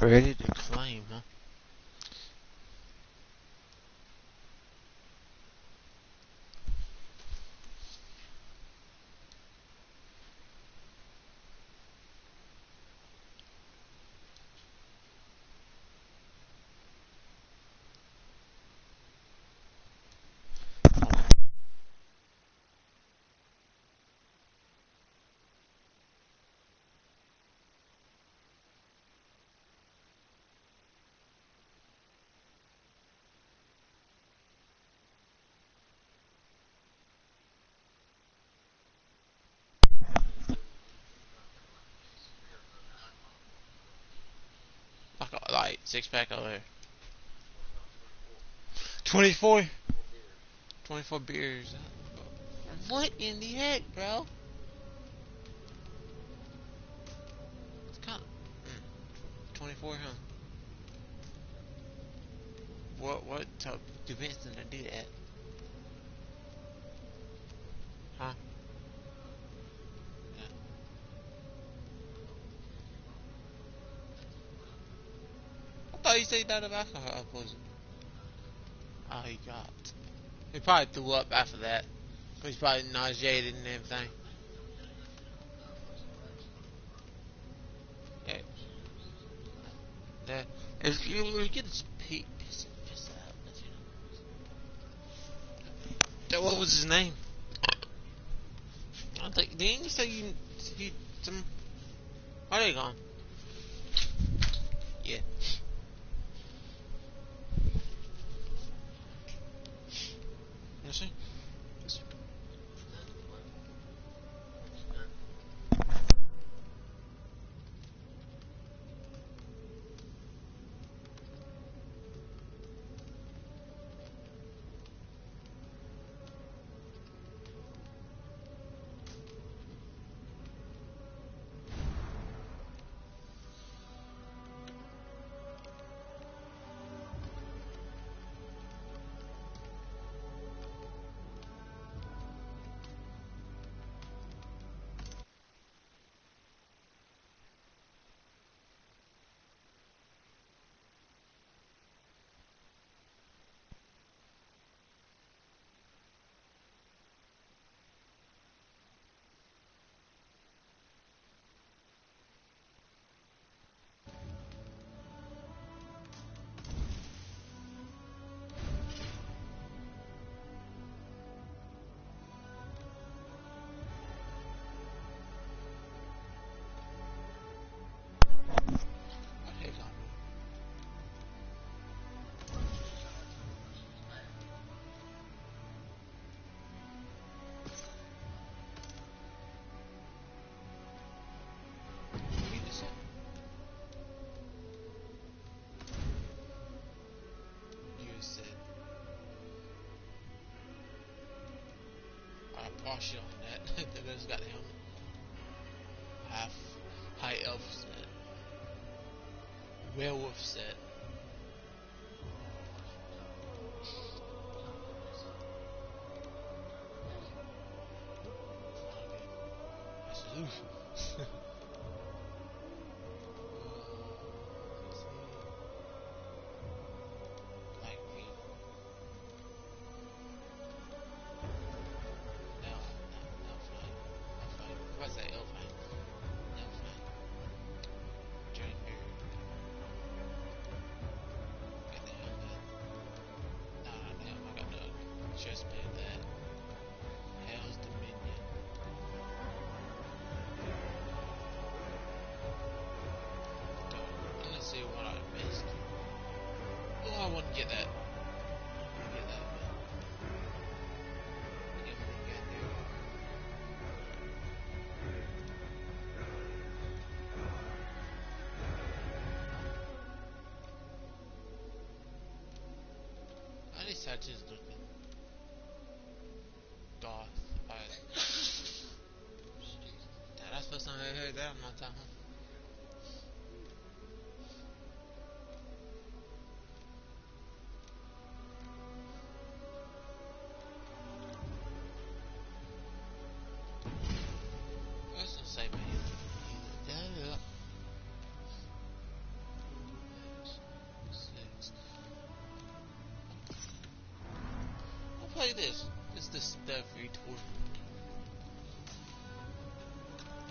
Ready to claim, huh? I got like 6-pack over here. 24? 24 beers. What in the heck, bro? It's kind of 24, huh? What convinced them to do that? Huh? Yeah. I thought you said he died of alcohol poisoning. Oh, he got. He probably threw up after that. He's probably nauseated and everything. Yeah. That if you get his piss out, what was his name? I think didn't you say you some? Where they gone? Yeah. You see? Where they gone? You just said. You said. Partial on that. The guy's got the helmet. Half high elf set. Werewolf set. Resolution. Like me. Elfine. If I say Elfine. Elfine. Drinker. Get the helmet. Nah, damn, I got the chest plate that. Hell's Dominion. Let's see what I missed. Oh, I want to get that. Get that. Get what we got there. At least tattoos looking goth. That's the first time I heard that in my time. That's the same man. Yeah. play this? It's the Discovery Tour.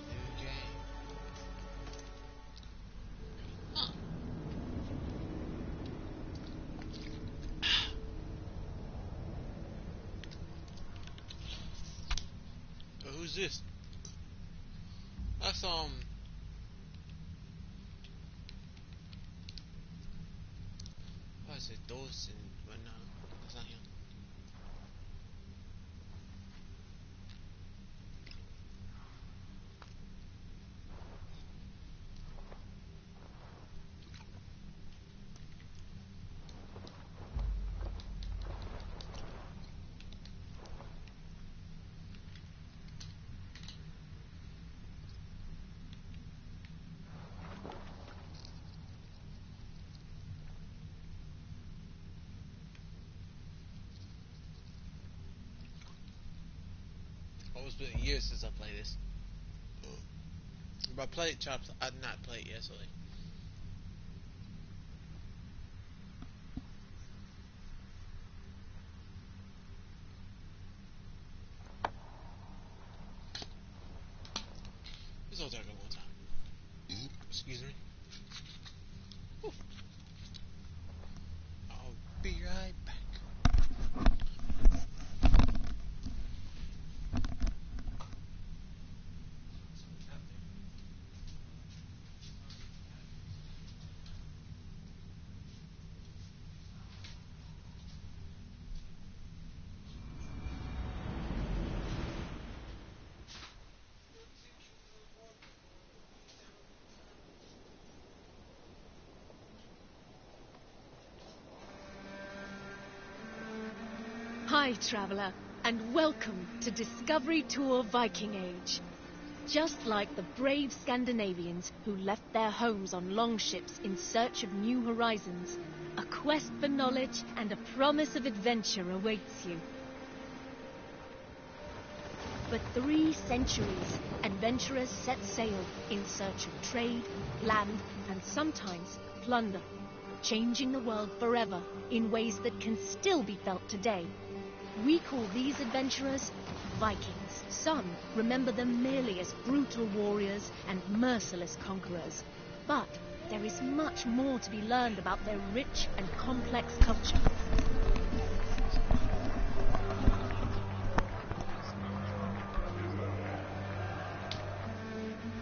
New game. Huh. Who's this? That's what is it? Dawson, but no, that's not him. Oh, it's been years since I played this. If I played Chops, I did not play it yesterday. This will take a long time. Excuse me. Oof. I'll be right back. Hi, traveller, and welcome to Discovery Tour Viking Age. Just like the brave Scandinavians who left their homes on longships in search of new horizons, a quest for knowledge and a promise of adventure awaits you. For 3 centuries, adventurers set sail in search of trade, land, and sometimes plunder, changing the world forever in ways that can still be felt today. We call these adventurers Vikings. Some remember them merely as brutal warriors and merciless conquerors. But there is much more to be learned about their rich and complex culture.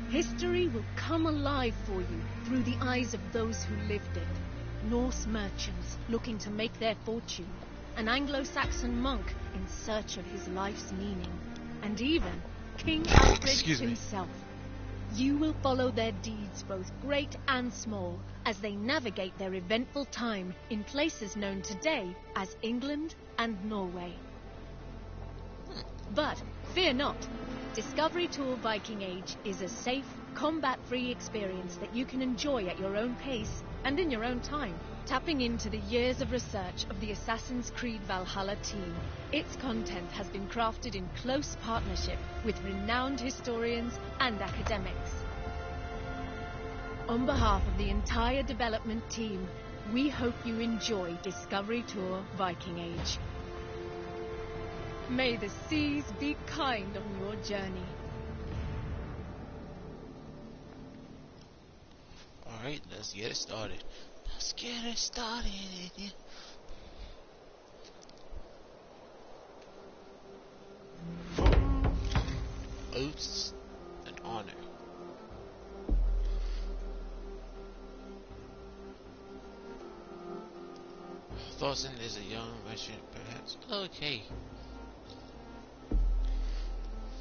History will come alive for you through the eyes of those who lived it. Norse merchants looking to make their fortune. An Anglo-Saxon monk in search of his life's meaning, and even King Alfred himself. You will follow their deeds, both great and small, as they navigate their eventful time in places known today as England and Norway. But fear not. Discovery Tour Viking Age is a safe, combat-free experience that you can enjoy at your own pace and in your own time. Tapping into the years of research of the Assassin's Creed Valhalla team, its content has been crafted in close partnership with renowned historians and academics. On behalf of the entire development team, we hope you enjoy Discovery Tour Viking Age. May the seas be kind on your journey. Alright, let's get it started. Let's get it started. Oaths and honor. Thorson is a young merchant, perhaps. Okay.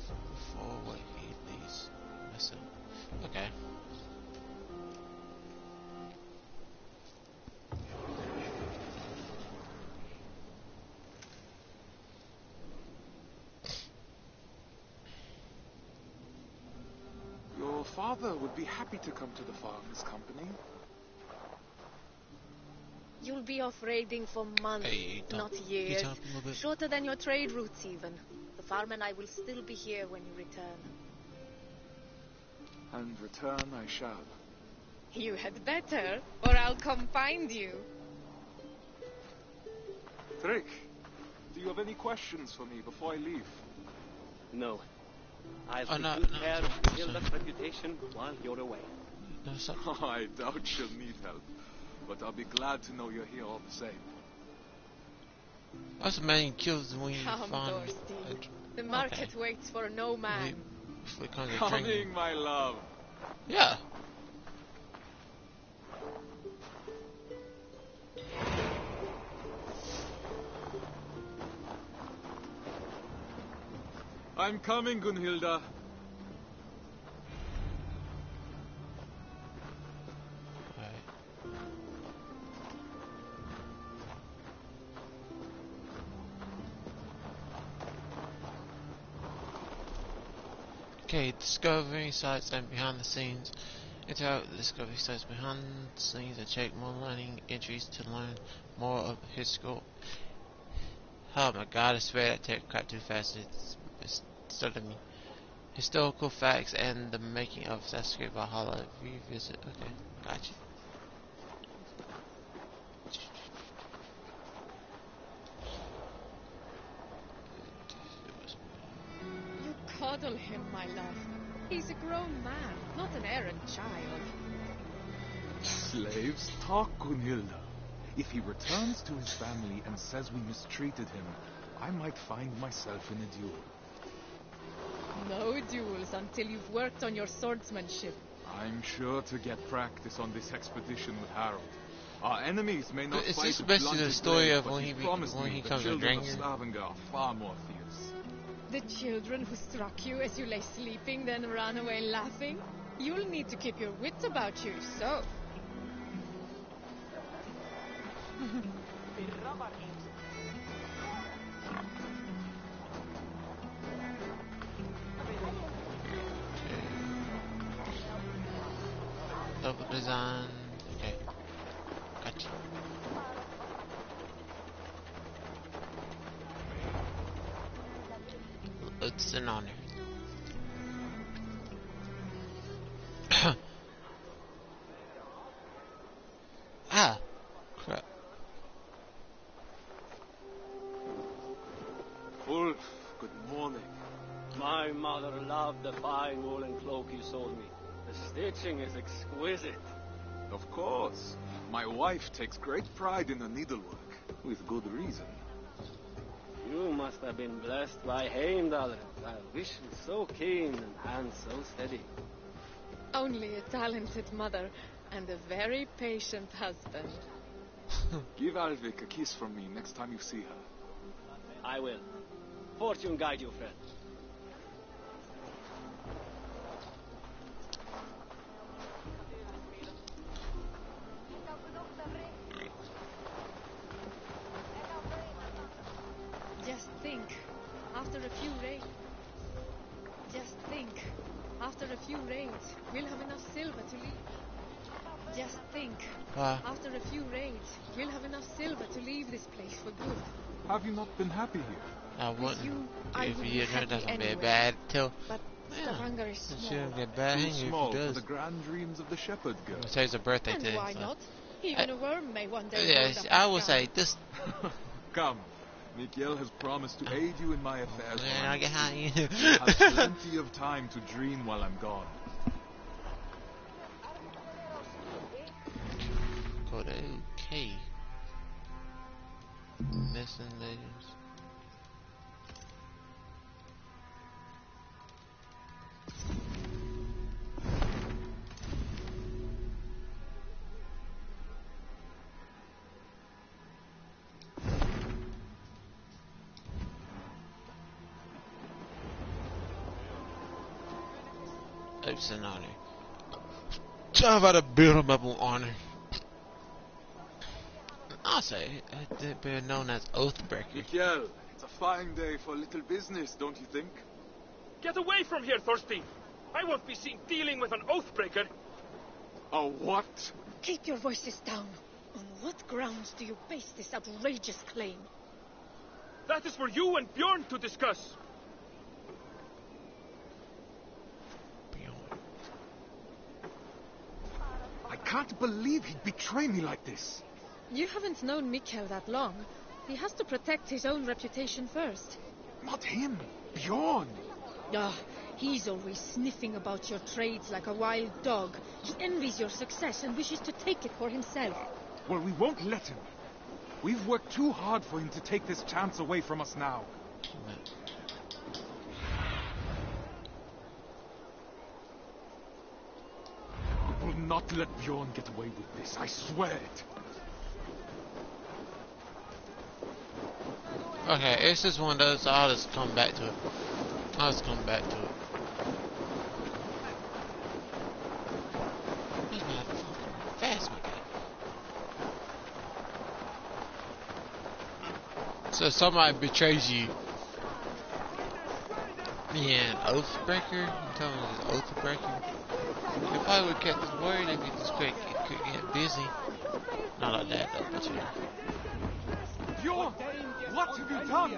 Before what he leaves. Myself. Okay. Your father would be happy to come to the farmer's company. You'll be off raiding for months, not years. Shorter than your trade routes even. The farm and I will still be here when you return. And return I shall. You had better, or I'll come find you. Trick, Do you have any questions for me before I leave? No. I'll Oh, take no, good no, care no, of Hilda's reputation while you're away. No, so, I doubt she'll need help, but I'll be glad to know you're here all the same. what's the man kills when you Come, find Dorsey. The market waits for no man. before it comes to Coming, drinking. my love. Yeah. I'm coming, Gunhilda. Alright. Okay, discovering sites and behind the scenes. Interact with the discovery sites behind the scenes and check more learning entries to learn more of his school. Oh my god, I swear I take crap too fast. It's starting me. Historical facts and the making of Assassin's Creed Valhalla. Revisit. Okay, gotcha. You coddle him, my love. He's a grown man, not an errant child. Slaves, talk, Gunhilda. If he returns to his family and says we mistreated him, I might find myself in a duel. No duels until you've worked on your swordsmanship. I'm sure to get practice on this expedition with Harold. Our enemies may not Is fight this with basically the blunted story blades, of but when he he promised when me he the comes a children of drinker? Stavanger are far more fierce. The children who struck you as you lay sleeping, then ran away laughing? You'll need to keep your wits about you, so. Double design. Okay. Gotcha. It's an honor. Ah! Crap. Ulf, good morning. My mother loved the fine woolen cloak you sold me. The stitching is exquisite. Of course. My wife takes great pride in her needlework, with good reason. You must have been blessed by Heimdall. I wish was so keen and hands so steady. Only a talented mother and a very patient husband. Give Alvik a kiss from me next time you see her. I will. Fortune guide you, friend. Just think, after a few raids. Just think, after a few raids, we'll have enough silver to leave. Just think, after a few raids, we'll have enough silver to leave this place for good. Have you not been happy here? I wouldn't. you, I If would you be do, happy doesn't be anyway. bad till. But Stavanger is It small. shouldn't get bad Too if small he for does. the grand dreams of the shepherd girl. It says a birthday And today. why So. not? Even a worm may one day Yes, hold up I its will gun. say this. Come, Mikhail has promised to aid you in my affairs. Man, while I get high. you have plenty of time to dream while I'm gone. Go to OK. Missing legends. It's an honor. I've got to build him up on honor. I'll say, they've been known as Oathbreaker. Mikhail, it's a fine day for a little business, don't you think? Get away from here, Thirsty! I won't be seen dealing with an oathbreaker. A what? Keep your voices down. On what grounds do you base this outrageous claim? That is for you and Bjorn to discuss. I can't believe he'd betray me like this. You haven't known Mikhail that long. He has to protect his own reputation first. Not him. Bjorn. Ah, he's always sniffing about your trades like a wild dog. He envies your success and wishes to take it for himself. Well, we won't let him. We've worked too hard for him to take this chance away from us now. We will not let Bjorn get away with this, I swear it. Okay, it's just one of those, I'll just come back to it. I'll just come back to it. He's not fucking fast, my guy. So somebody betrays you. Yeah, an oath breaker? You tell me it's an oath breaker? You probably would kept his word if he just could get busy. Not like that though, but yeah. Bjorn, what have you done?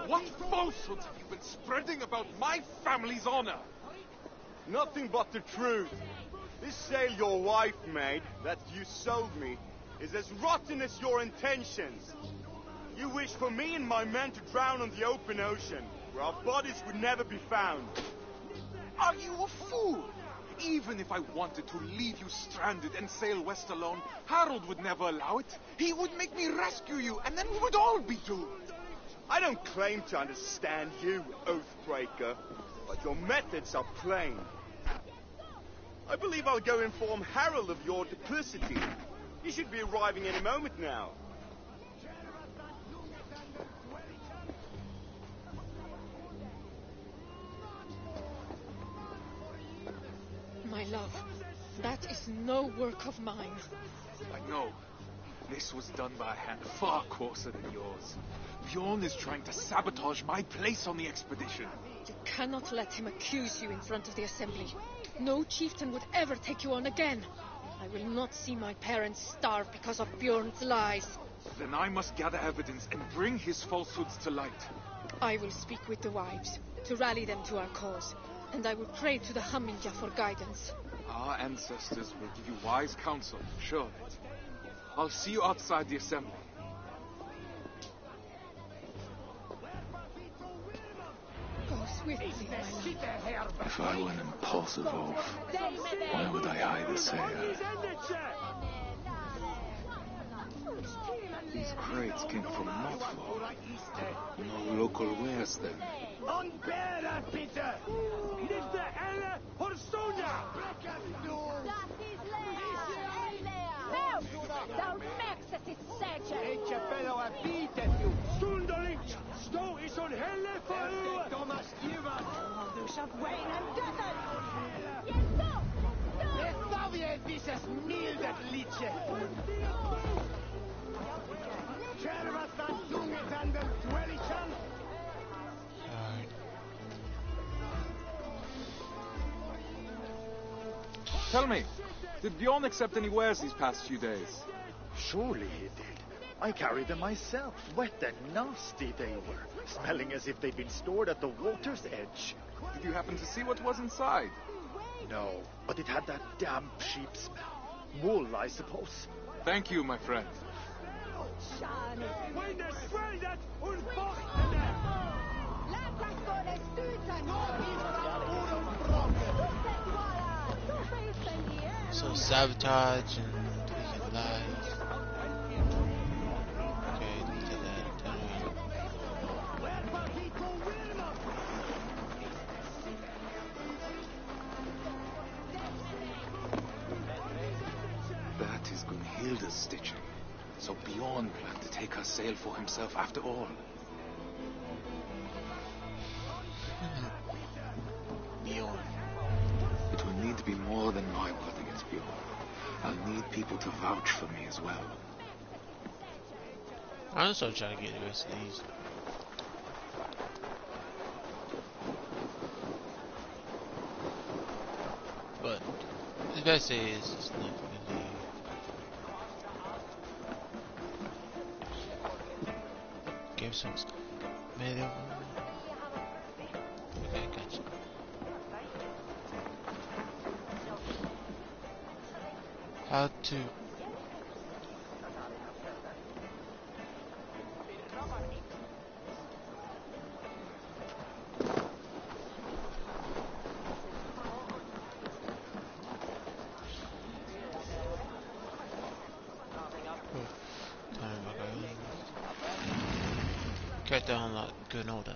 What falsehoods have you been spreading about my family's honor? Nothing but the truth. This sail your wife made, that you sold me, is as rotten as your intentions. You wish for me and my men to drown on the open ocean, where our bodies would never be found. Are you a fool? Even if I wanted to leave you stranded and sail west alone, Harold would never allow it. He would make me rescue you, and then we would all be doomed. I don't claim to understand you, Oathbreaker, but your methods are plain. I believe I'll go inform Harold of your duplicity. He should be arriving any moment now. My love, that is no work of mine. I know. This was done by a hand far coarser than yours. Bjorn is trying to sabotage my place on the expedition. You cannot let him accuse you in front of the assembly. No chieftain would ever take you on again. I will not see my parents starve because of Bjorn's lies. Then I must gather evidence and bring his falsehoods to light. I will speak with the wives to rally them to our cause, and I will pray to the Haminja for guidance. Our ancestors will give you wise counsel, sure of it. I'll see you outside the assembly. Go swiftly, my love. If I were an impulsive oaf, why would I hide the sail? These crates came from Notfall. No local wares then. Tell me, did Bjorn accept any wares these past few days? Surely he did. I carried them myself. Wet and nasty they were, smelling as if they'd been stored at the water's edge. Did you happen to see what was inside? No, but it had that damp sheep smell. Wool, I suppose. Thank you, my friend. So sabotage and tweaking lies. Okay, look at that. Tell me. That is Gunhilda's stitching. So Bjorn planned to take her sail for himself after all. Bjorn. It will need to be more than my word against Bjorn. I'll need people to vouch for me as well. I'm also trying to get the rest of these. But the best say is it's not really. Give some stuff. Medieval. Okay, gotcha. How to Character unlock, good order.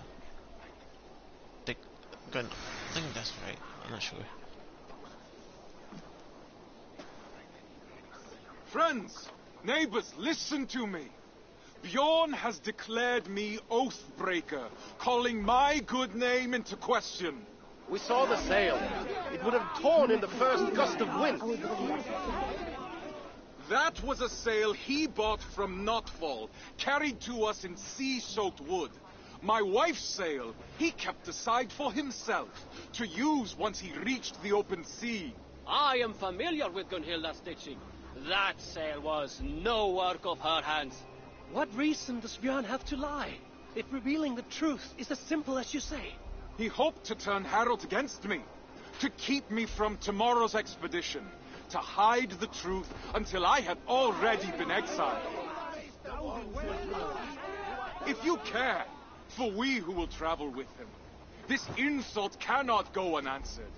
The good, I think that's right. I'm not sure. Friends, neighbors, listen to me. Bjorn has declared me Oathbreaker, calling my good name into question. We saw the sail. It would have torn in the first gust of wind. That was a sail he bought from Notfall, carried to us in sea-soaked wood. My wife's sail he kept aside for himself, to use once he reached the open sea. I am familiar with Gunhilda's stitching. That sail was no work of her hands. What reason does Björn have to lie, if revealing the truth is as simple as you say? He hoped to turn Harold against me, to keep me from tomorrow's expedition, to hide the truth until I had already been exiled. If you care for we who will travel with him, this insult cannot go unanswered.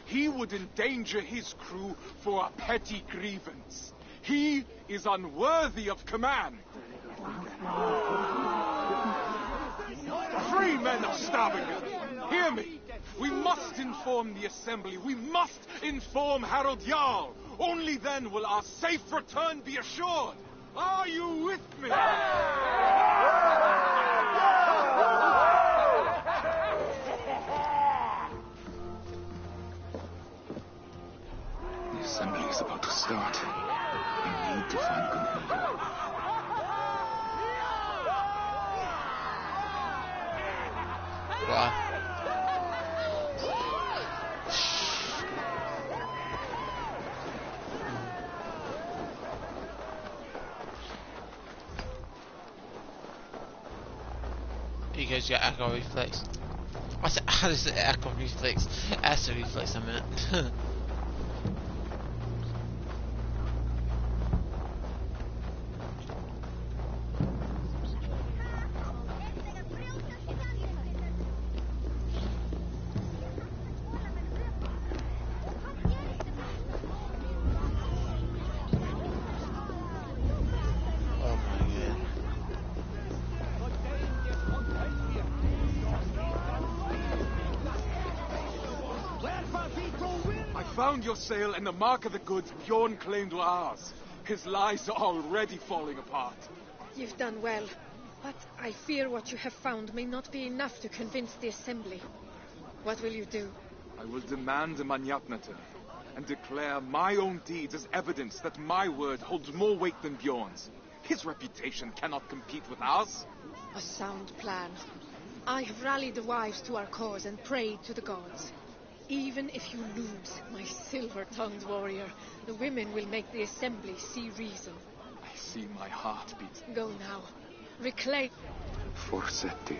He would endanger his crew for a petty grievance. He is unworthy of command. Free men of Stavanger, hear me. We must inform the assembly. We must inform Harold Jarl. Only then will our safe return be assured. Are you with me? The assembly is about to start. I need to find Gunhilda. Wow. You guys got echo reflex. I said, how does it echo reflex? Acid reflex, I meant. Found your sail and the mark of the goods Bjorn claimed were ours. His lies are already falling apart. You've done well, but I fear what you have found may not be enough to convince the assembly. What will you do? I will demand a Manyapnater and declare my own deeds as evidence that my word holds more weight than Bjorn's. His reputation cannot compete with ours. A sound plan. I have rallied the wives to our cause and prayed to the gods. Even if you lose, my silver-tongued warrior, the women will make the assembly see reason. I see my heart beat. Go now. Reclaim... Forsetti,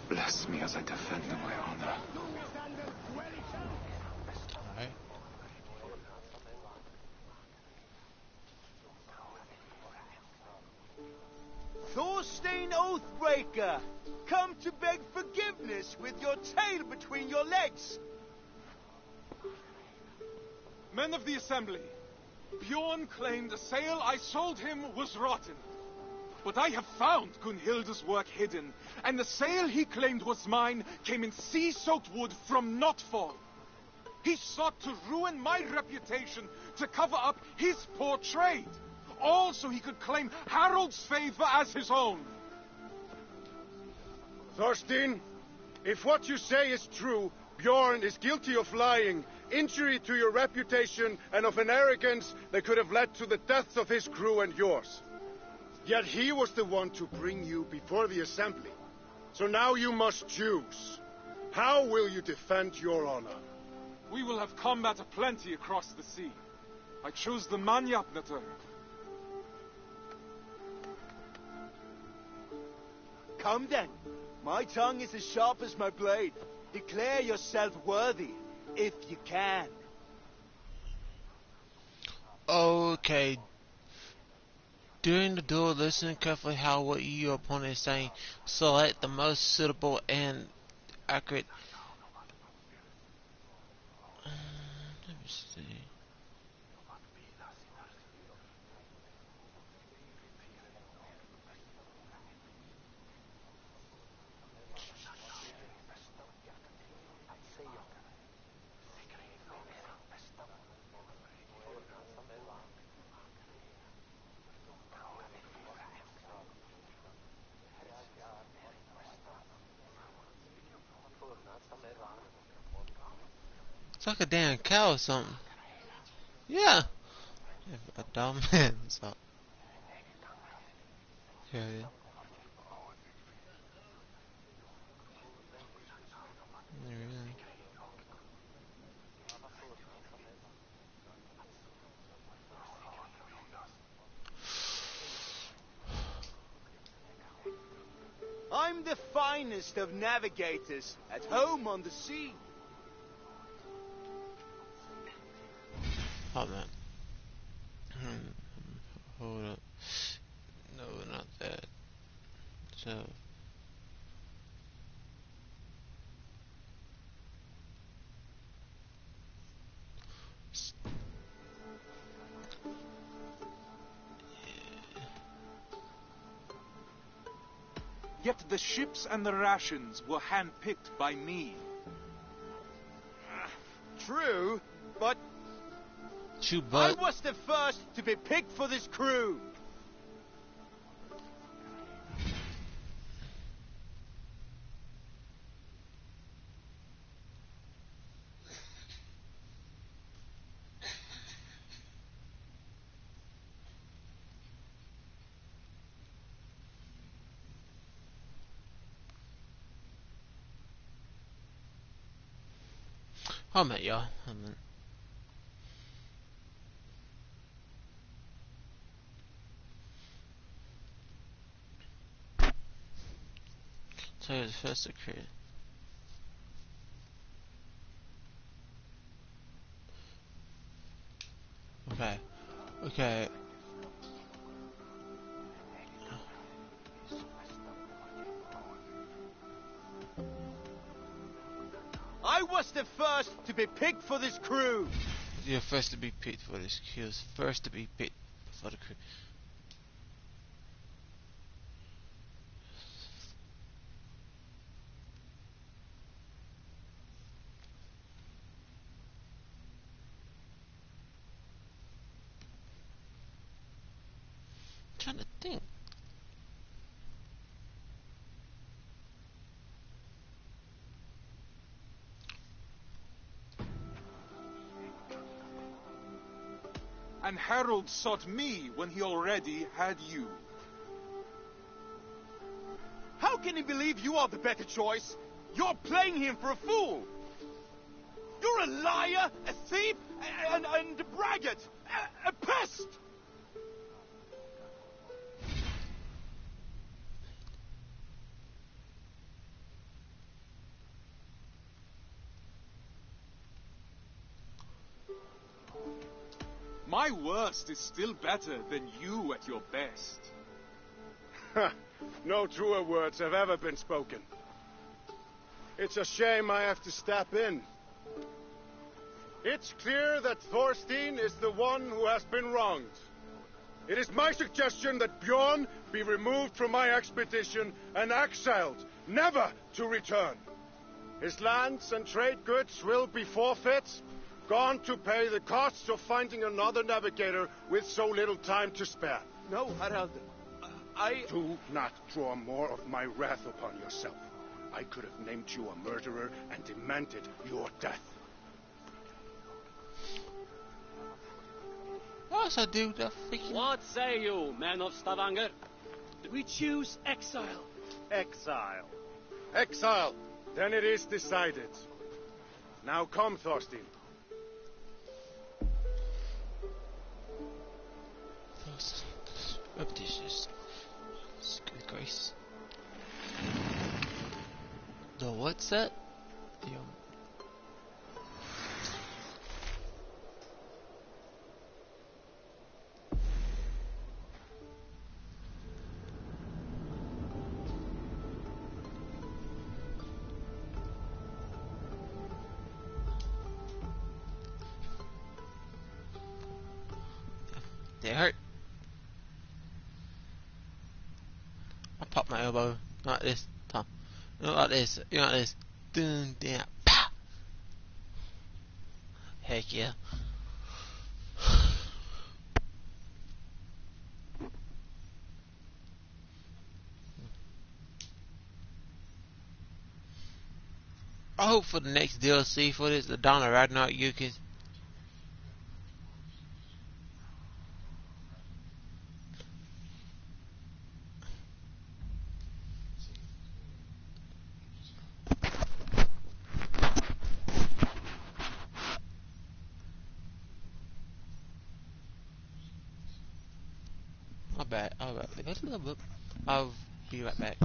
bless me as I defend my honor. Alright. Thorstein Oathbreaker, come to beg forgiveness with your tail between your legs. Men of the assembly, Bjorn claimed the sail I sold him was rotten. But I have found Gunhilda's work hidden, and the sail he claimed was mine came in sea-soaked wood from Notfall. He sought to ruin my reputation to cover up his poor trade, all so he could claim Harold's favor as his own. Thorstein, if what you say is true, Bjorn is guilty of lying, injury to your reputation, and of an arrogance that could have led to the deaths of his crew and yours. Yet he was the one to bring you before the assembly. So now you must choose. How will you defend your honor? We will have combat aplenty across the sea. I choose the Manyapnater. Come then. My tongue is as sharp as my blade. Declare yourself worthy, if you can. Okay. During the duel, listen carefully how what your opponent is saying. Select the most suitable and accurate. Let me see. It's like a damn cow or something. Yeah. A dumb man. So. Yeah. I'm the finest of navigators, at home on the sea. Oh man. Hold up. No, not that. So. Yet the ships and the rations were handpicked by me. True, but True, I but. was the first to be picked for this crew. Oh man, y'all. Oh man. So he was the first to create. Okay. Okay. I was the first to be picked for this crew. You're first to be picked for this. He was first to be picked for the crew. I'm trying to think. And Harold sought me when he already had you. How can he believe you are the better choice? You're playing him for a fool. You're a liar, a thief, and a braggart, a pest. My worst is still better than you at your best. No truer words have ever been spoken. It's a shame I have to step in. It's clear that Thorstein is the one who has been wronged. It is my suggestion that Bjorn be removed from my expedition and exiled, never to return. His lands and trade goods will be forfeit, gone to pay the costs of finding another navigator with so little time to spare. No, Harald. Do not draw more of my wrath upon yourself. I could have named you a murderer and demanded your death. What's I do the freaking... What say you, men of Stavanger? We choose exile. Exile. Exile! Then it is decided. Now come, Thorstein. Repetitious. Good grace. The what's that? The They hurt. I pop my elbow like this, Tom. Not like this. You know, like this. Dun, down, pow. Heck yeah. I hope for the next DLC for this, the Dawn of Ragnarok, you can. My bad. I'll be right back.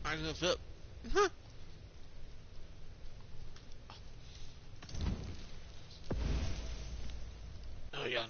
I just flip. Oh yeah.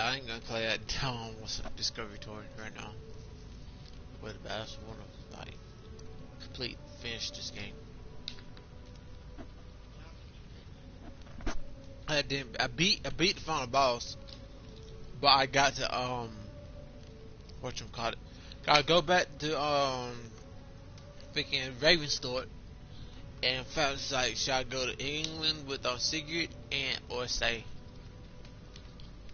I ain't gonna play that dumb Discovery Tour right now. But I just wanna like finish this game. I beat the final boss, but I got to whatchamacallit. Gotta go back to freaking Ravensthorpe and found like should I go to England with Sigurd or stay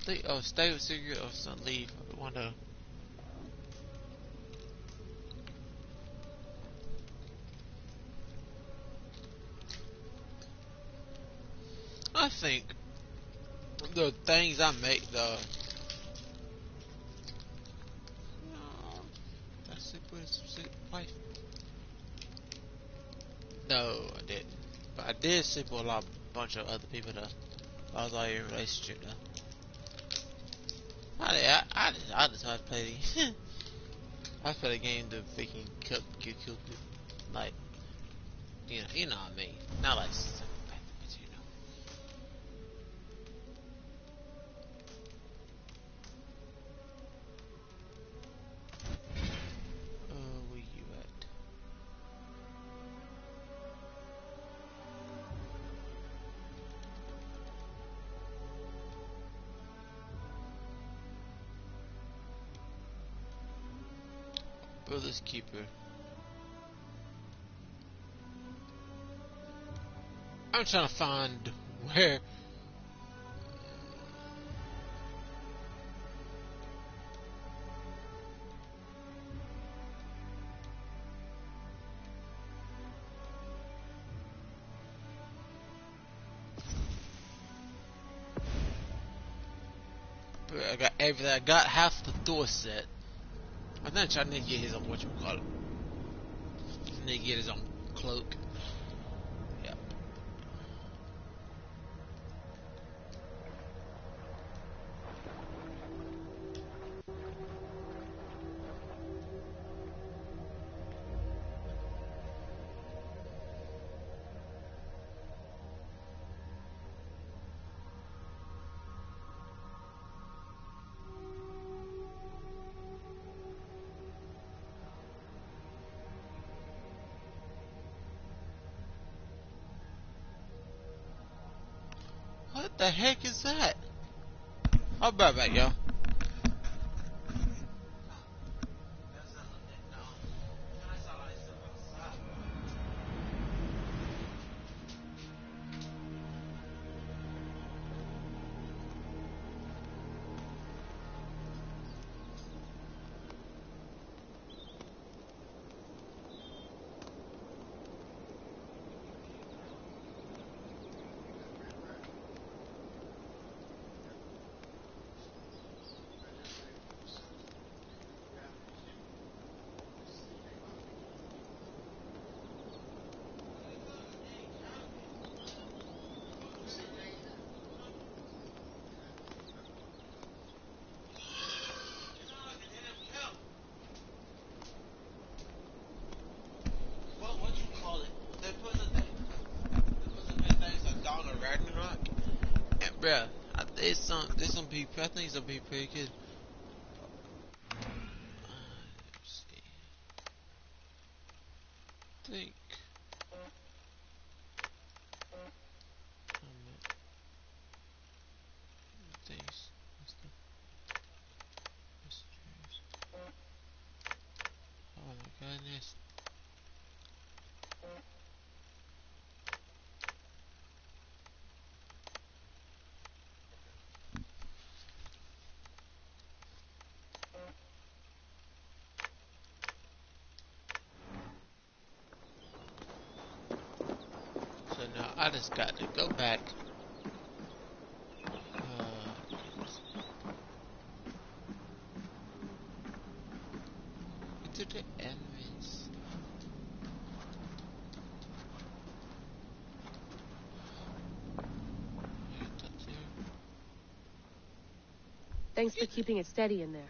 with Sigurd or leave. I wonder. I think the things I make that's it with some wife. No, I didn't. But I did sleep with a bunch of other people though. I was all in a relationship though. I just had to play the I play the game to freaking kill people. Like you know what I mean. Not like psychopaths, you know. Where you at? Brother's Keeper. I'm trying to find where. I got everything. I got half the door set. I think I need to get his own whatchamacallit. I need to get his own cloak. Yep. What the heck is that? I'll be right back, y'all. Bruh, there's some people. I think it's gonna be pretty good. Let's see. I think. Things. Oh my goodness. So now I just got to go back. Into the enemies. Thanks for keeping it steady in there.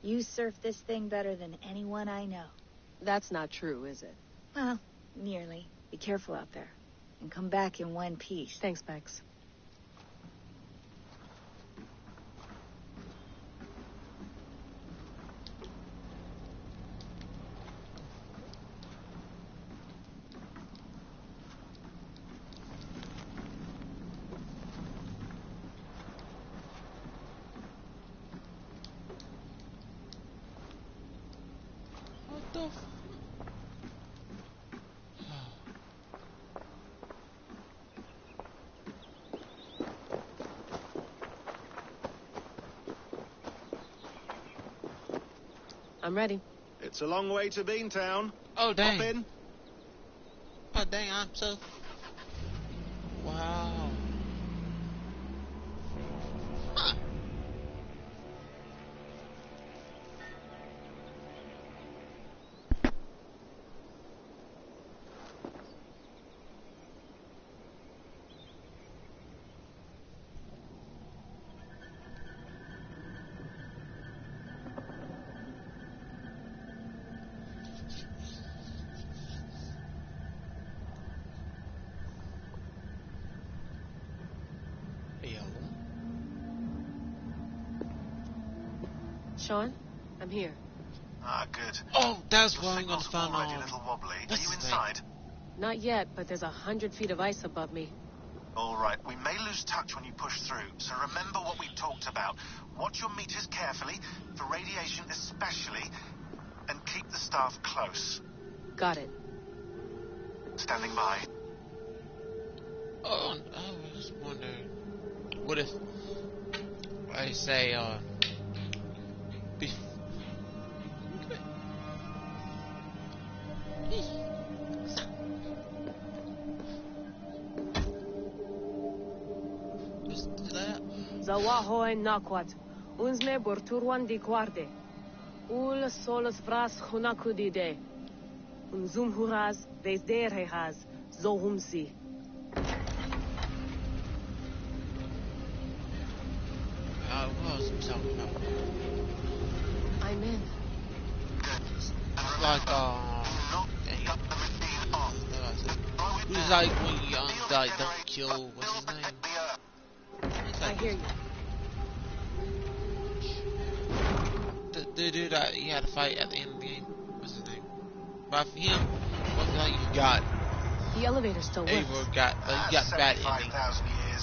You surf this thing better than anyone I know. That's not true, is it? Well, nearly. Be careful out there. And come back in one piece. Thanks, Bex. I'm ready. It's a long way to Beantown. Oh, dang. Hop in. Oh, dang, I'm so... Wow. Sean, I'm here. Ah, good. Oh, that's Your why I'm gonna signal's find already a little wobbly. Are you inside? Not yet, but there's 100 feet of ice above me. All right, we may lose touch when you push through, so remember what we talked about. Watch your meters carefully, for radiation especially, and keep the staff close. Got it. Standing by. Oh, I was wondering, what if I say, Zawahoy nakwat. Unzme borturwan di guarde. Ul solos vras hunakudide. Unzum huraz vesderehaz. Zohumsi. what was I talking about? I'm in. Like, it was like when you like don't kill, what's his name? I hear you. The dude that you had to fight at the end of the game, what's his name? But for him, it was like you got the elevator still works. Eivor got you got the bad ending,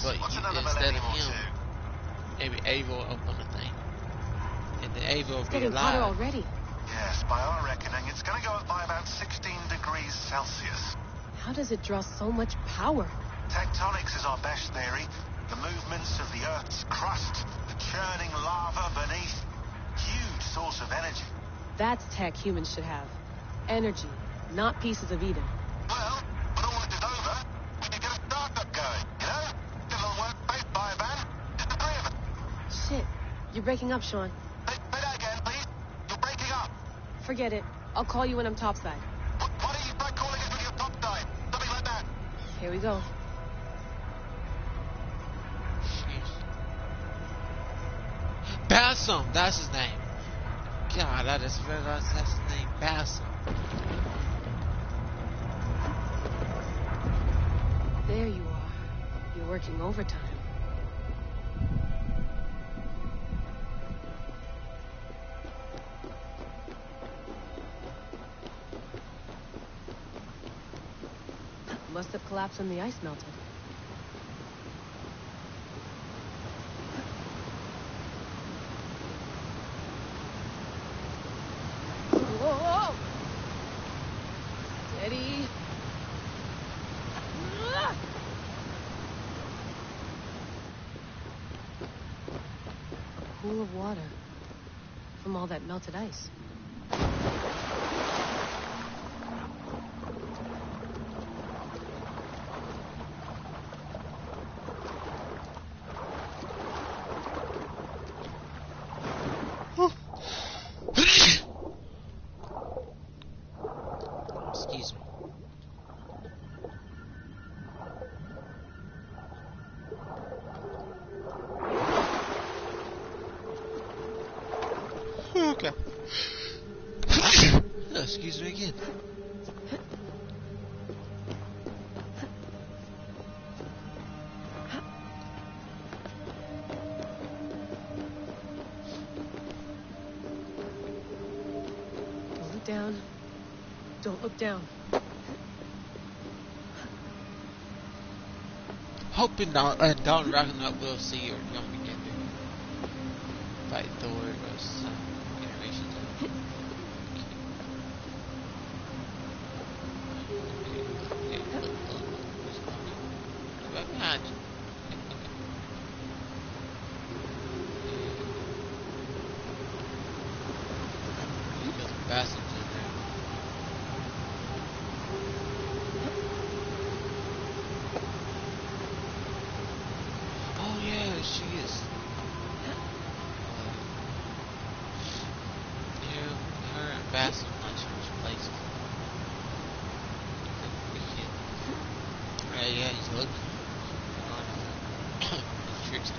but instead of him, maybe Eivor up on the thing, and then Eivor will be alive. Already. Yes, by our reckoning, it's going to go up by about 16 degrees Celsius. How does it draw so much power? Tectonics is our best theory. The movements of the Earth's crust, the churning lava beneath. Huge source of energy. That's tech humans should have. Energy, not pieces of Eden. Well, when all this is over, we can get a startup going, you know? Get a little workspace, buy a van, just the three of us. Shit, you're breaking up, Sean. Say that again, please. You're breaking up. Forget it. I'll call you when I'm topside. Why don't you try calling us when you're topside? Something like that. Here we go. Bassam, that's his name. God, I just realized that's his name, Bassam. There you are. You're working overtime. Must have collapsed when the ice melted. Whoa! Steady. A pool of water from all that melted ice. Excuse me. Okay. Excuse me again. Don't look down. Don't look down. Hoping Don Ragnarok will see your young begin to fight Thor or some generations. yeah, he's looking. Trickster.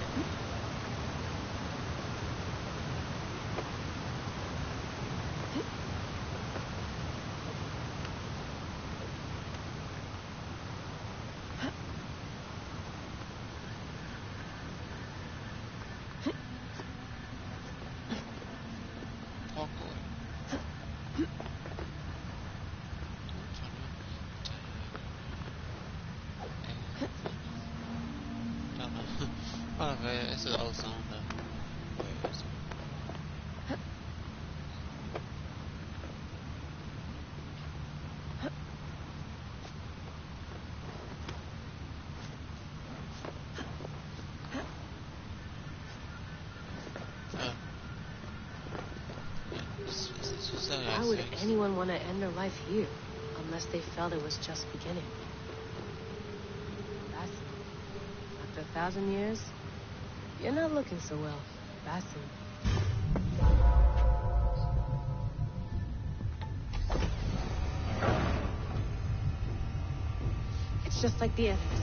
Okay, it's an old song though. Where is it? Why would anyone want to end their life here, unless they felt it was just beginning? Basim, after 1,000 years, you're not looking so well, Basim. It's just like the enemies.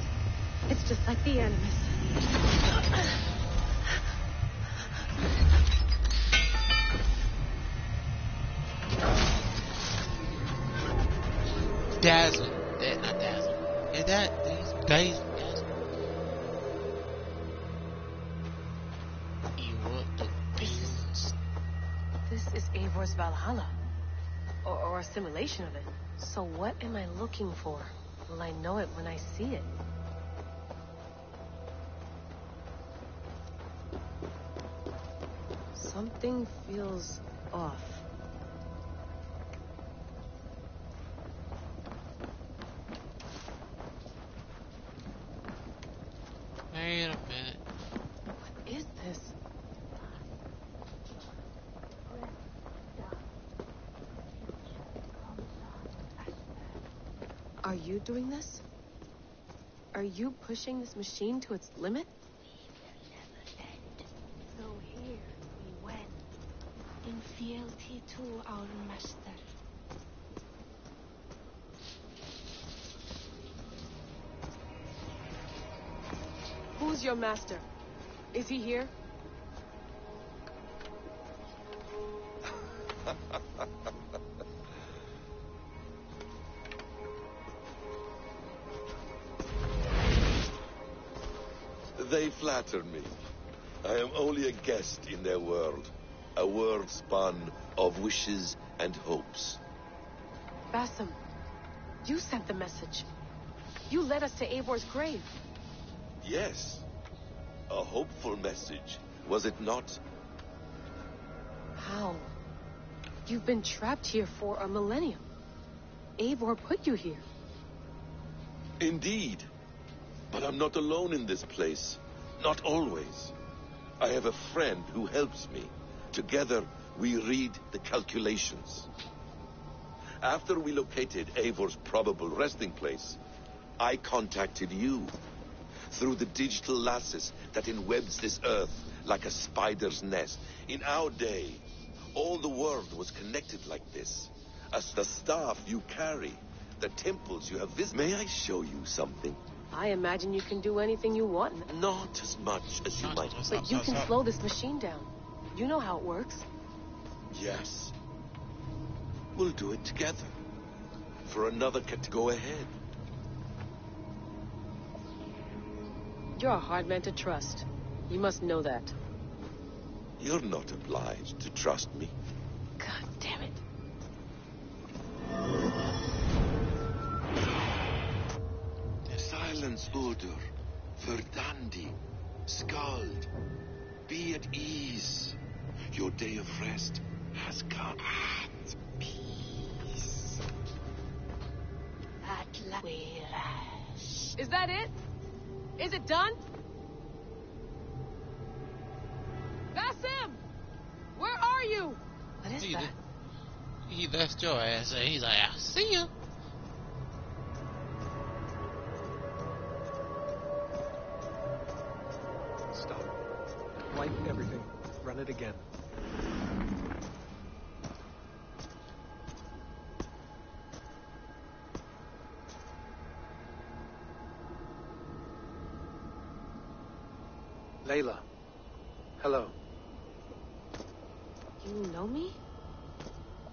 It's just like the enemies. Dazzle. Not Dazzle. Is that Dazzle? This is Eivor's Valhalla. Or a simulation of it. So what am I looking for? Will I know it when I see it? Something feels off. Wait a minute. What is this? Are you doing this? Are you pushing this machine to its limit? So here we went, in fealty to our master. Who's your master? Is he here? They flatter me. I am only a guest in their world. A world spun of wishes and hopes. Basim, you sent the message. You led us to Eivor's grave. Yes. A hopeful message, was it not? How? You've been trapped here for a millennium. Eivor put you here. Indeed. But I'm not alone in this place. Not always. I have a friend who helps me. Together, we read the calculations. After we located Eivor's probable resting place, I contacted you. Through the digital lasses that enwebs this earth like a spider's nest. In our day, all the world was connected like this. As the staff you carry, the temples you have visited. May I show you something? I imagine you can do anything you want. Not as much as you might. But you can slow this machine down. You know how it works. Yes. We'll do it together. For another go ahead. You're a hard man to trust. You must know that. You're not obliged to trust me. God damn it. Silence, Udur. Verdandi. Skald. Be at ease. Your day of rest has come. At peace. At last we rest. Is that it? Is it done? Basim! Where are you? What is that? He left your ass and he's like, I'll see ya. Stop. Wipe everything. Run it again. Layla. Hello. You know me?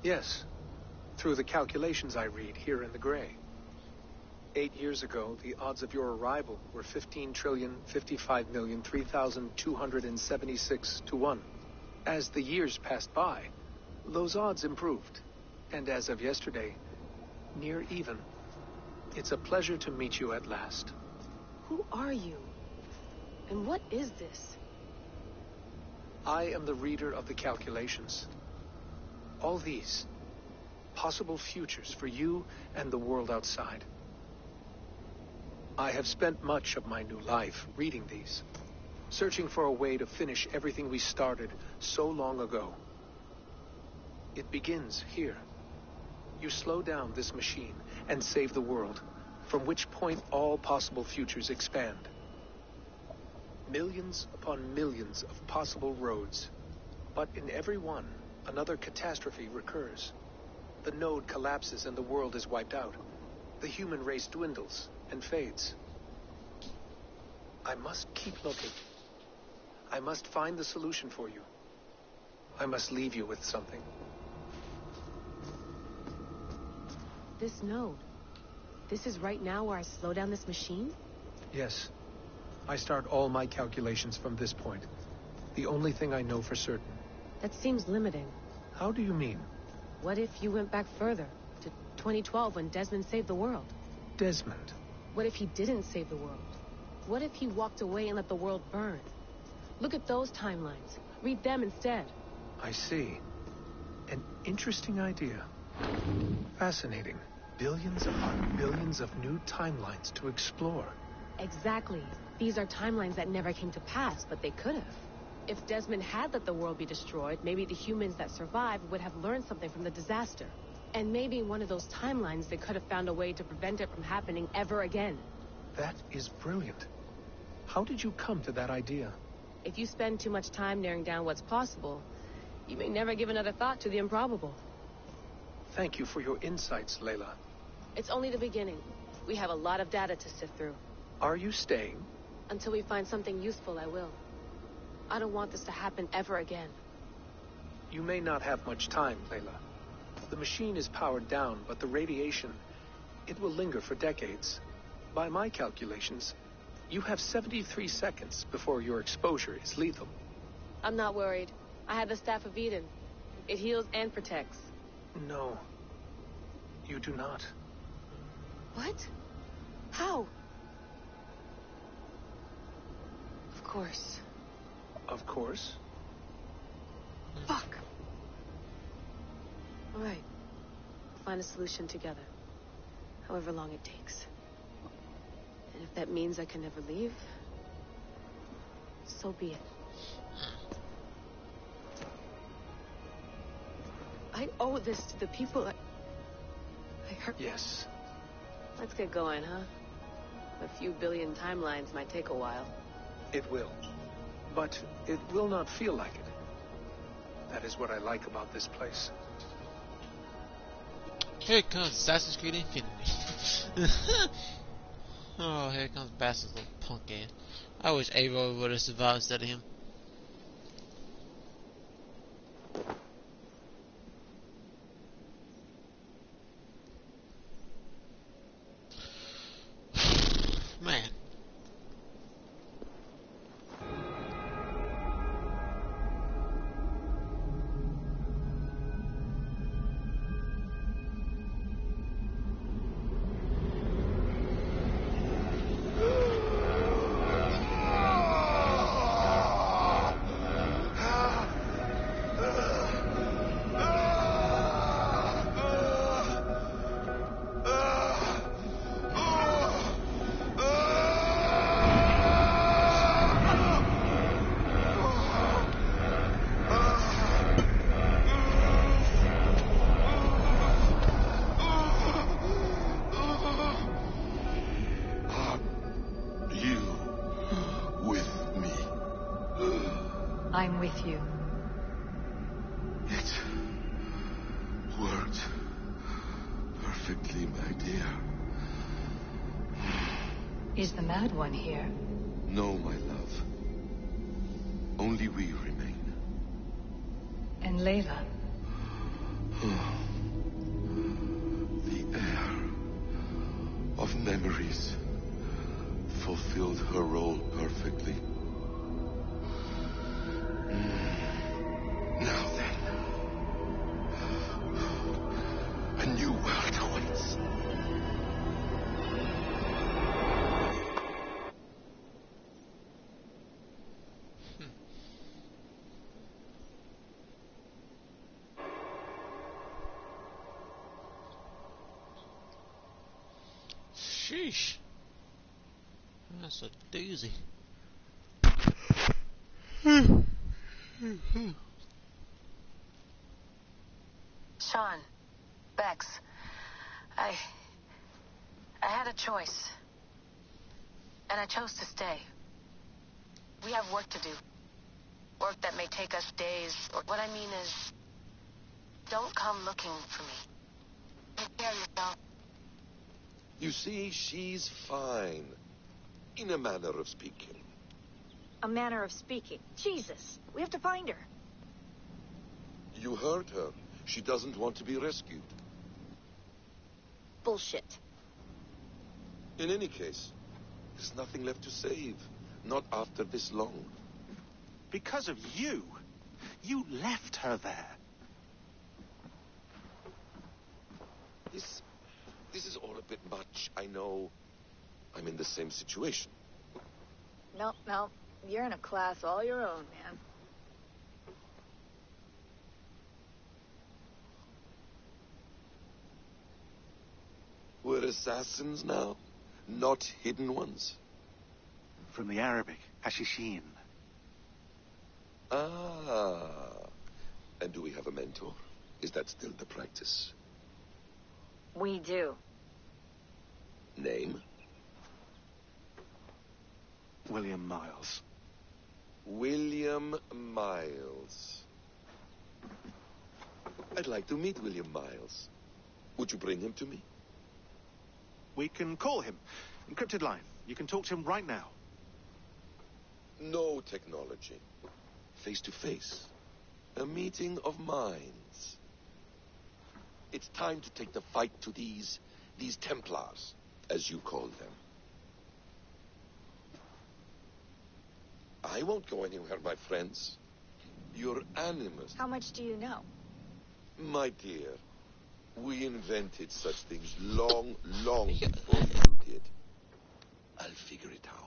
Yes. Through the calculations I read here in the gray. 8 years ago, the odds of your arrival were 15,055,003,276 to 1. As the years passed by, those odds improved. And as of yesterday, near even. It's a pleasure to meet you at last. Who are you? And what is this? I am the reader of the calculations. All these, possible futures for you and the world outside. I have spent much of my new life reading these, searching for a way to finish everything we started so long ago. It begins here. You slow down this machine and save the world, from which point all possible futures expand. Millions upon millions of possible roads, but in every one, another catastrophe recurs. The node collapses and the world is wiped out. The human race dwindles and fades. I must keep looking. I must find the solution for you. I must leave you with something. This node. This is right now where I slow down this machine? Yes. I start all my calculations from this point. The only thing I know for certain. That seems limiting. How do you mean? What if you went back further, to 2012 when Desmond saved the world? Desmond? What if he didn't save the world? What if he walked away and let the world burn? Look at those timelines. Read them instead. I see. An interesting idea. Fascinating. Billions upon billions of new timelines to explore. Exactly. These are timelines that never came to pass, but they could have. If Desmond had let the world be destroyed, maybe the humans that survived would have learned something from the disaster. And maybe in one of those timelines, they could have found a way to prevent it from happening ever again. That is brilliant. How did you come to that idea? If you spend too much time narrowing down what's possible, you may never give another thought to the improbable. Thank you for your insights, Layla. It's only the beginning. We have a lot of data to sift through. Are you staying? Until we find something useful, I will. I don't want this to happen ever again. You may not have much time, Layla. The machine is powered down, but the radiation, it will linger for decades. By my calculations, you have 73 seconds before your exposure is lethal. I'm not worried. I have the Staff of Eden. It heals and protects. No, you do not. What? How? Of course. Of course. Fuck. All right. We'll find a solution together. However long it takes. And if that means I can never leave, so be it. I owe this to the people I hurt. Yes. Let's get going, huh? A few billion timelines might take a while. It will. But it will not feel like it. That is what I like about this place. Here comes Assassin's Creed Infinity. Oh, here comes Bastard's little punk ass. I wish Eivor would have survived instead of him. Man. I'm with you. It worked perfectly, my dear. Is the Mad One here? No, my love. Only we remain. And Layla? The air of memories fulfilled her role perfectly. Now then, a new world awaits. Sheesh. That's a doozy. Sean, Bex, I had a choice. And I chose to stay. We have work to do. Work that may take us days, or what I mean is, don't come looking for me. Take care of yourself. You see, she's fine. In a manner of speaking. A manner of speaking. Jesus, we have to find her. You heard her. She doesn't want to be rescued. Bullshit. In any case, there's nothing left to save. Not after this long. Because of you. You left her there. This is all a bit much. I know. I'm in the same situation. No. You're in a class all your own, man. We're assassins now, not hidden ones. From the Arabic, Hashishin. Ah. And do we have a mentor? Is that still the practice? We do. Name? William Miles. William Miles. I'd like to meet William Miles. Would you bring him to me? We can call him. Encrypted line. You can talk to him right now. No technology. Face to face. A meeting of minds. It's time to take the fight to these Templars, as you call them. I won't go anywhere, my friends. You're animus. How much do you know? My dear, we invented such things long before you did. I'll figure it out.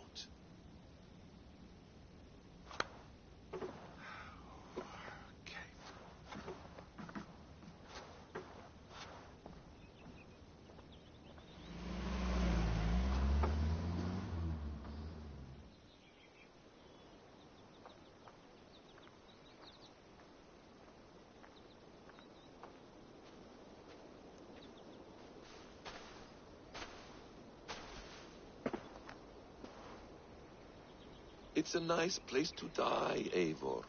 It's a nice place to die, Eivor.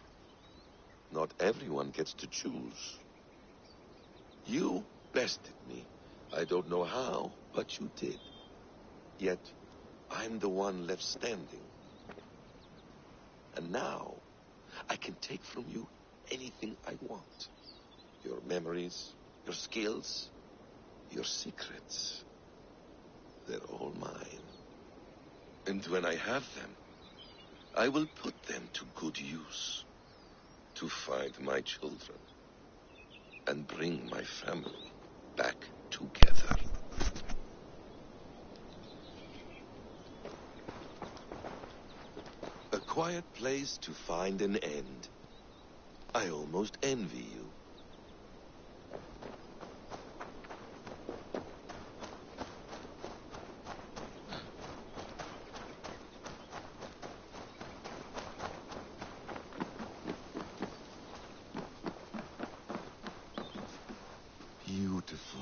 Not everyone gets to choose. You bested me. I don't know how, but you did. Yet, I'm the one left standing. And now, I can take from you anything I want. Your memories, your skills, your secrets. They're all mine. And when I have them, I will put them to good use. To find my children. And bring my family back together. A quiet place to find an end. I almost envy you. Beautiful.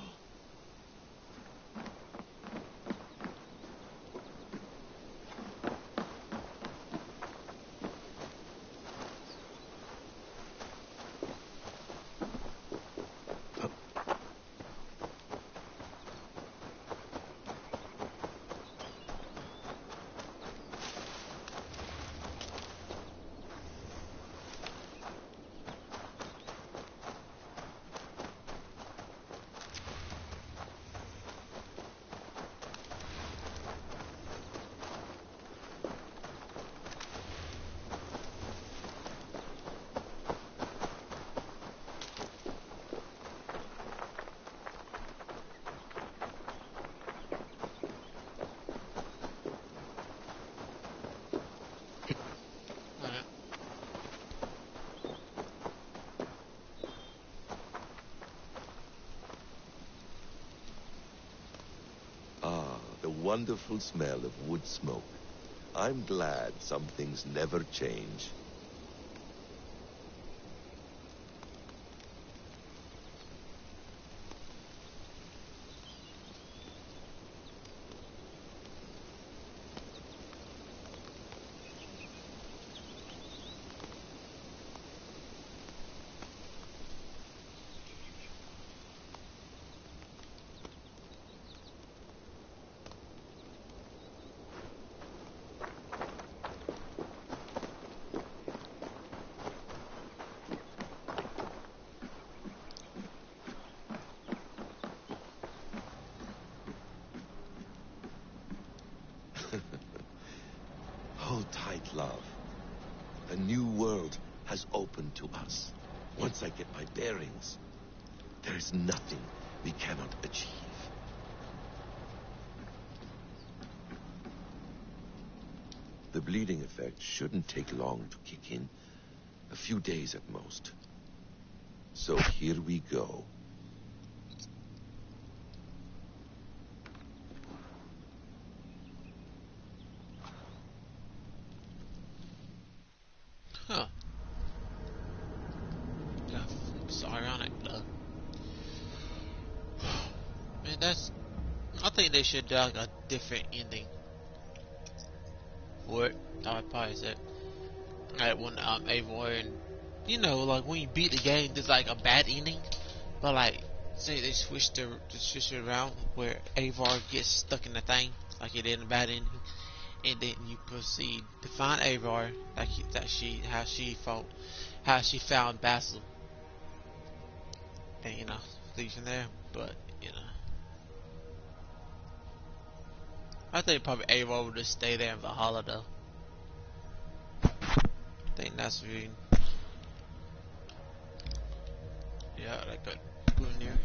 wonderful smell of wood smoke. I'm glad some things never change. Hold tight, love. A new world has opened to us. Once I get my bearings, there is nothing we cannot achieve. The bleeding effect shouldn't take long to kick in. A few days at most. So here we go. Huh. It's ironic though. Man, I think they should do like a different ending for it. I would probably say. Like when Eivor and like when you beat the game, there's like a bad ending, but like say they switch it around where Eivor gets stuck in the thing like it did in a bad ending, and then you proceed to find Eivor how she found Basil, and leave from there. But I think probably Eivor would just stay there in Valhalla though. I think that's really like a good in there.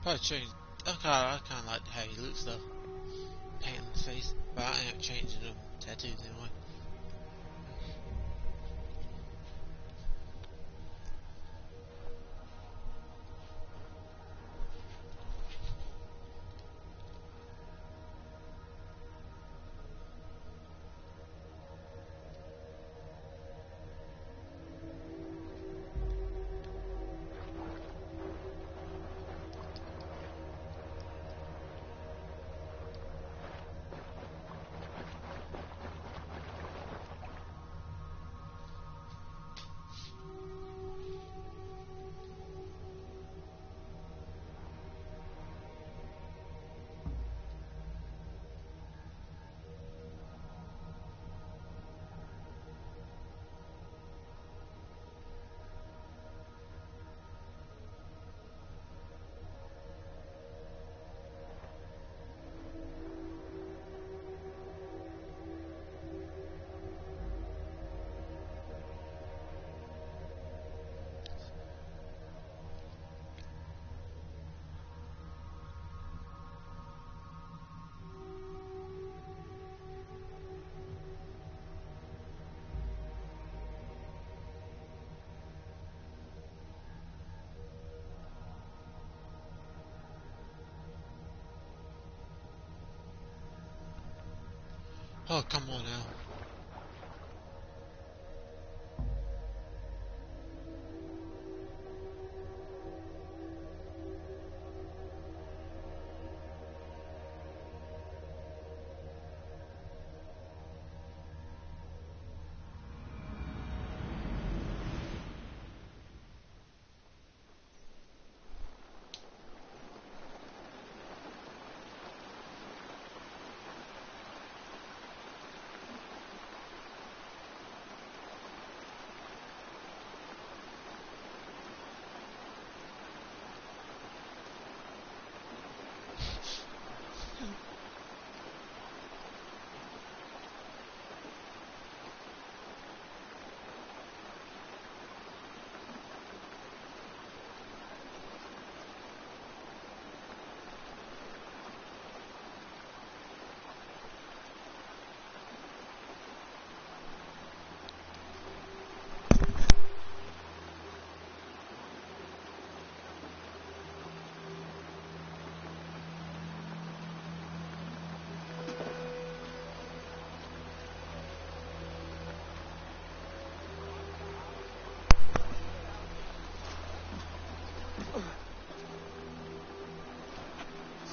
Probably change. I kind of like how he looks though. Paint on the face, but I ain't changing them tattoos anyway. Oh, come on now.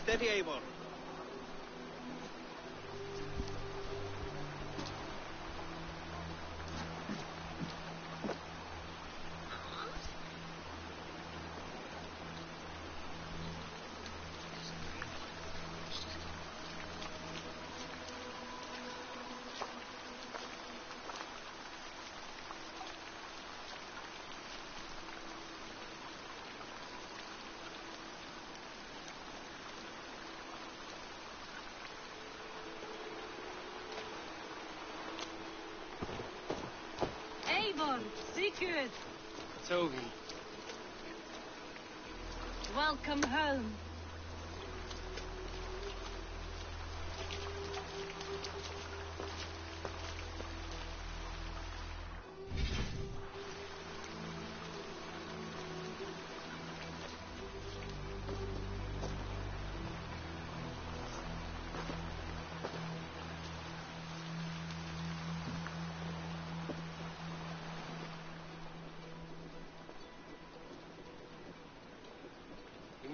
Steady, Eivor. Sigurd! Toby. Welcome home.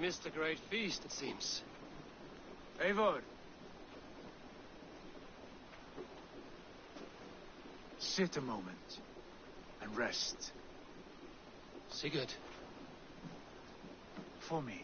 Missed a great feast, it seems. Eivor. Sit a moment and rest. Sigurd. For me.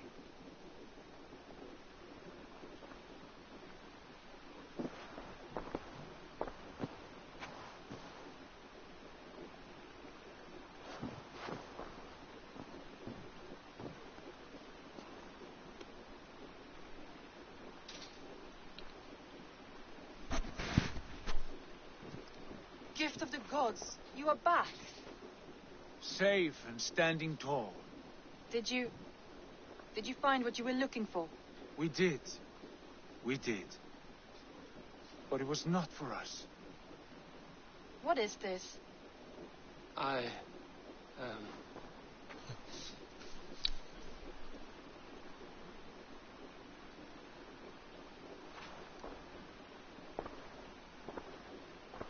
Gift of the gods, you are back. Safe and standing tall. Did you find what you were looking for? We did. We did. But it was not for us. What is this?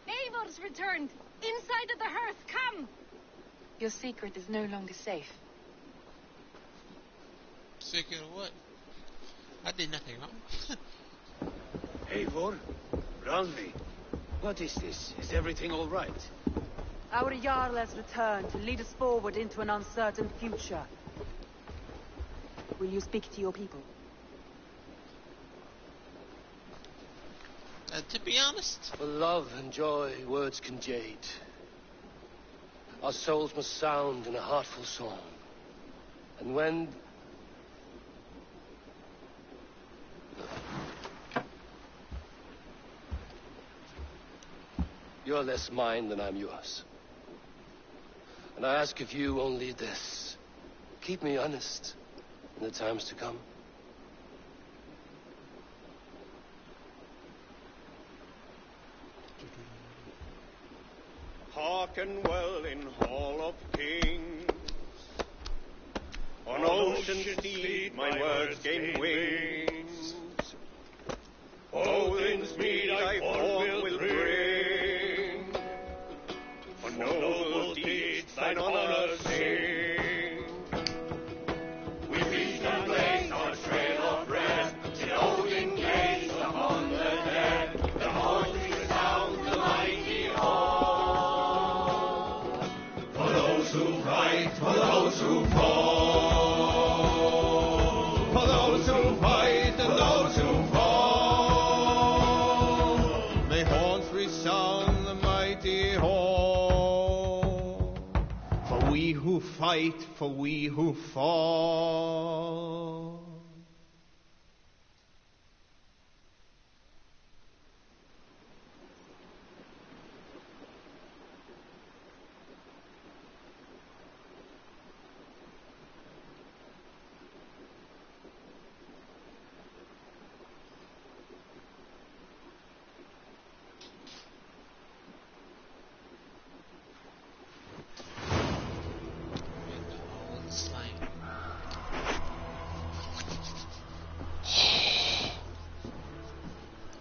Eivor's returned! Inside of the hearth, come! Your secret is no longer safe. Secret of what? I did nothing wrong. Eivor? Ralvi? What is this? Is everything all right? Our Jarl has returned to lead us forward into an uncertain future. Will you speak to your people? To be honest... For love and joy, words can jade. Our souls must sound in a heartful song. And when... You're less mine than I'm yours. And I ask of you only this. Keep me honest in the times to come. Hearken well in Hall of Kings. On ocean steed my words gain wings. Odin's mead I forth will who fight for we who fall.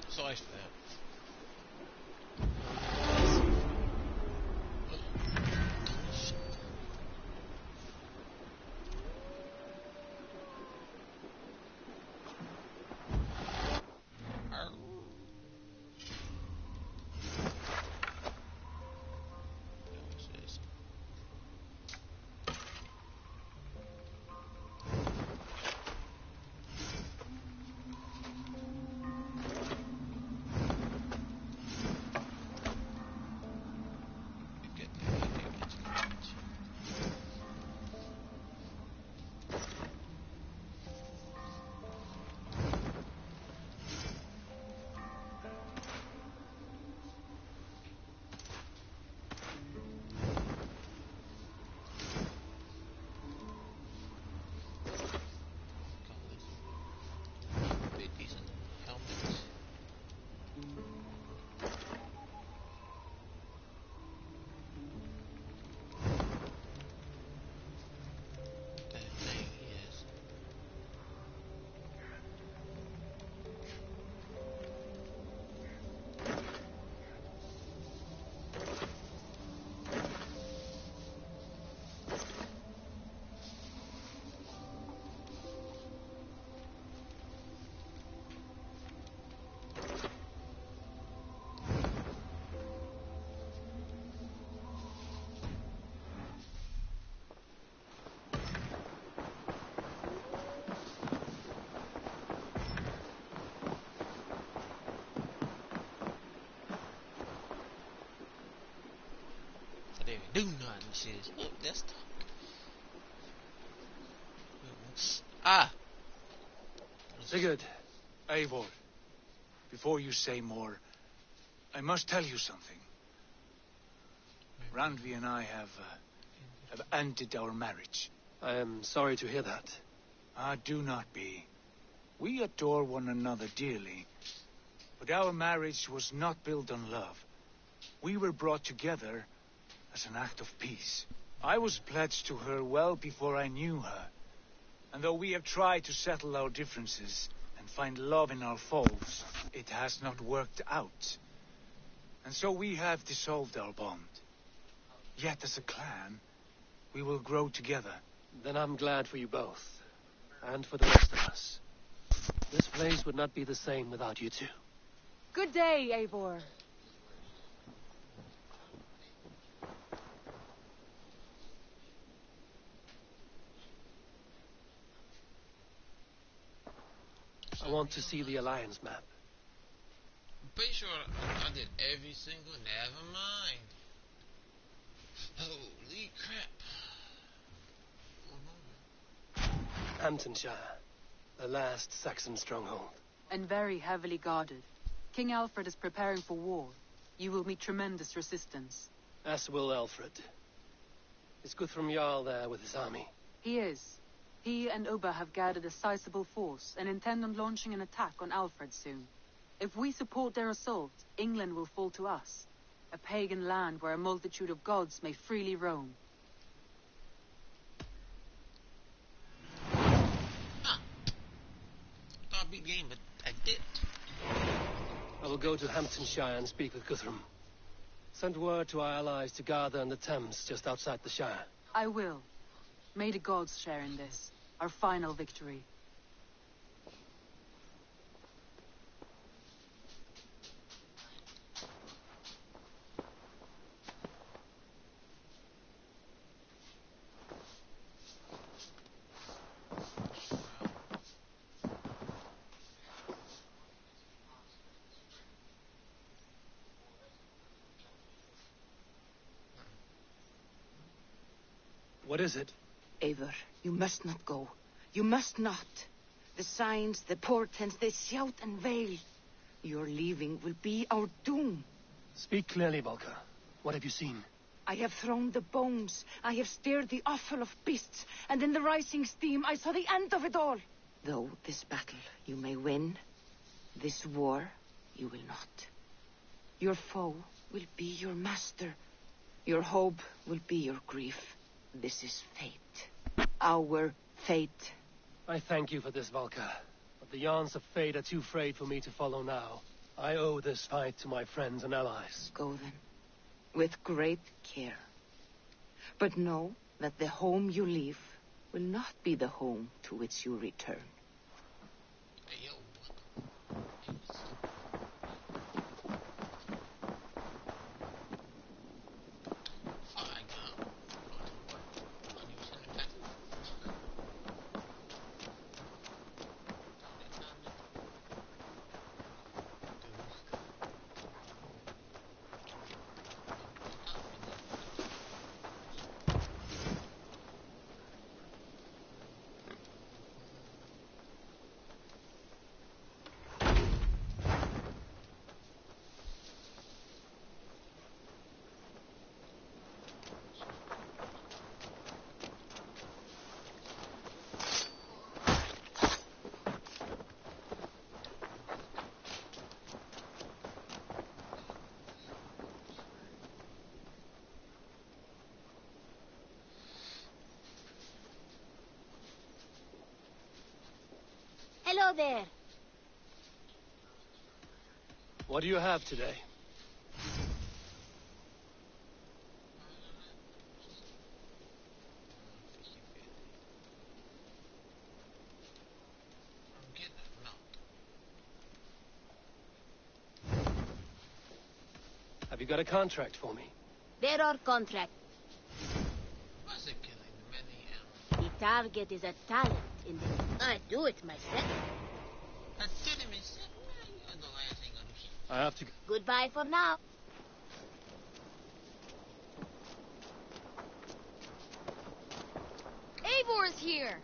Sorry for that. Do nothing, shit. Look, that's talk. Ah! Sigurd, Eivor, before you say more, I must tell you something. Randvi and I have ended our marriage. I am sorry to hear that. Ah, do not be. We adore one another dearly, but our marriage was not built on love. We were brought together as an act of peace. I was pledged to her well before I knew her. And though we have tried to settle our differences and find love in our faults, it has not worked out. And so we have dissolved our bond. Yet as a clan, we will grow together. Then I'm glad for you both. And for the rest of us. This place would not be the same without you two. Good day, Eivor. I want to see the Alliance map. I'm pretty sure I did every single. Never mind. Holy crap. Hamptonshire, the last Saxon stronghold. And very heavily guarded. King Alfred is preparing for war. You will meet tremendous resistance. As will Alfred. Is Guthrum Jarl there with his army? He is. He and Ubba have gathered a sizable force and intend on launching an attack on Alfred soon. If we support their assault, England will fall to us. A pagan land where a multitude of gods may freely roam. Huh. Thought I'd beat the game, but I did. I will go to Hamptonshire and speak with Guthrum. Send word to our allies to gather on the Thames just outside the Shire. I will. May the gods share in this, our final victory. What is it? Eivor, you must not go. You must not. The signs, the portents, they shout and wail. Your leaving will be our doom. Speak clearly, Volker. What have you seen? I have thrown the bones. I have stirred the offal of beasts. And in the rising steam, I saw the end of it all. Though this battle you may win, this war you will not. Your foe will be your master. Your hope will be your grief. This is fate. Our fate. I thank you for this, Volker. But the yarns of fate are too frayed for me to follow now. I owe this fight to my friends and allies. Go then. With great care. But know that the home you leave will not be the home to which you return. Hello there. What do you have today? Have you got a contract for me? There are contracts. The target is a talent in the... I do it myself. I have to... Goodbye for now. Eivor is here!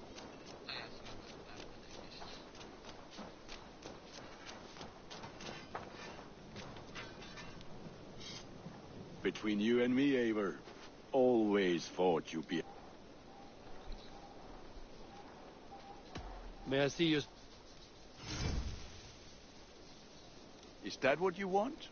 Between you and me, Eivor, always thought you'd be... May I see you? Is that what you want?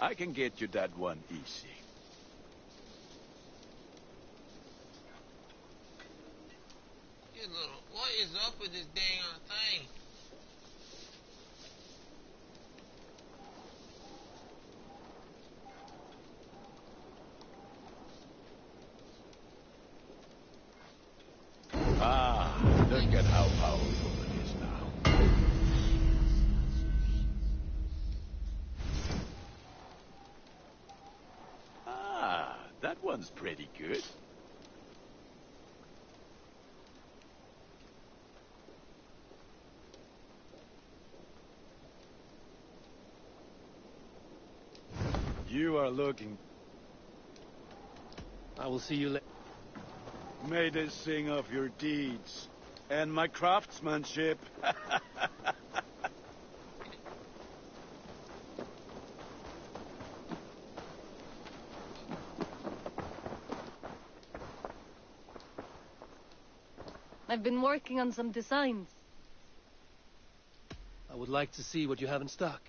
I can get you that one easy. What is up with this dang thing? Ah, look at how powerful it is now. Ah, that one's pretty good. You are looking... I will see you later. May they sing of your deeds and my craftsmanship. I've been working on some designs. I would like to see what you have in stock.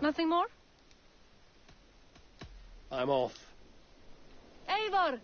Nothing more? I'm off. Eivor!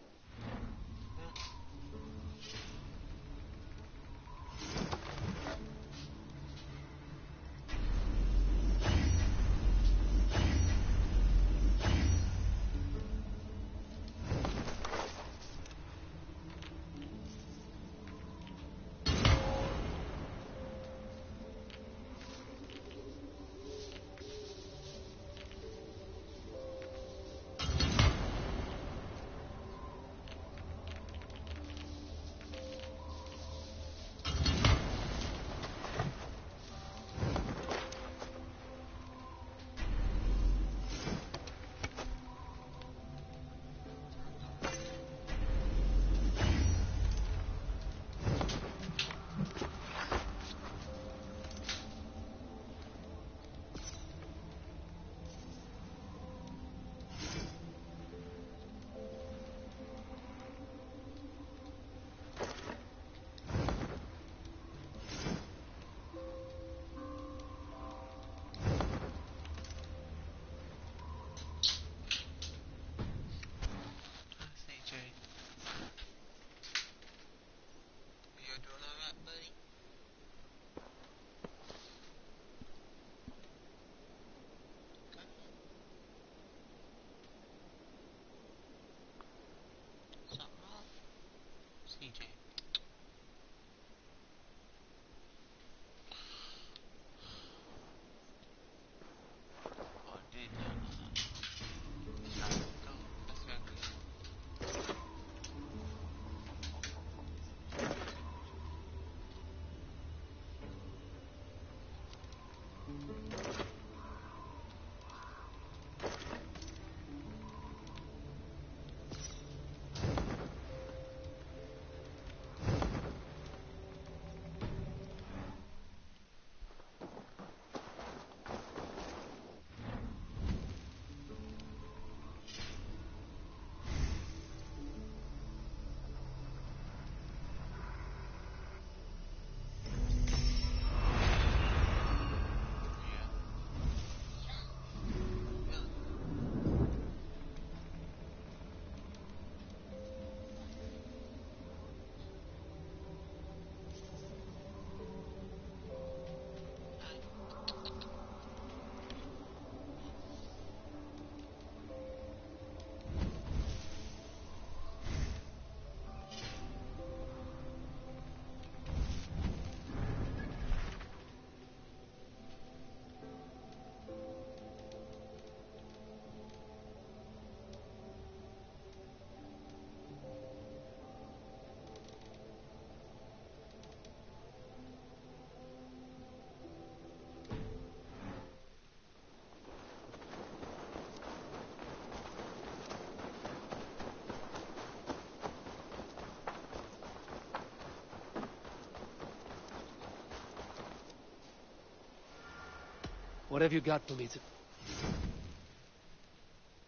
What have you got for me to...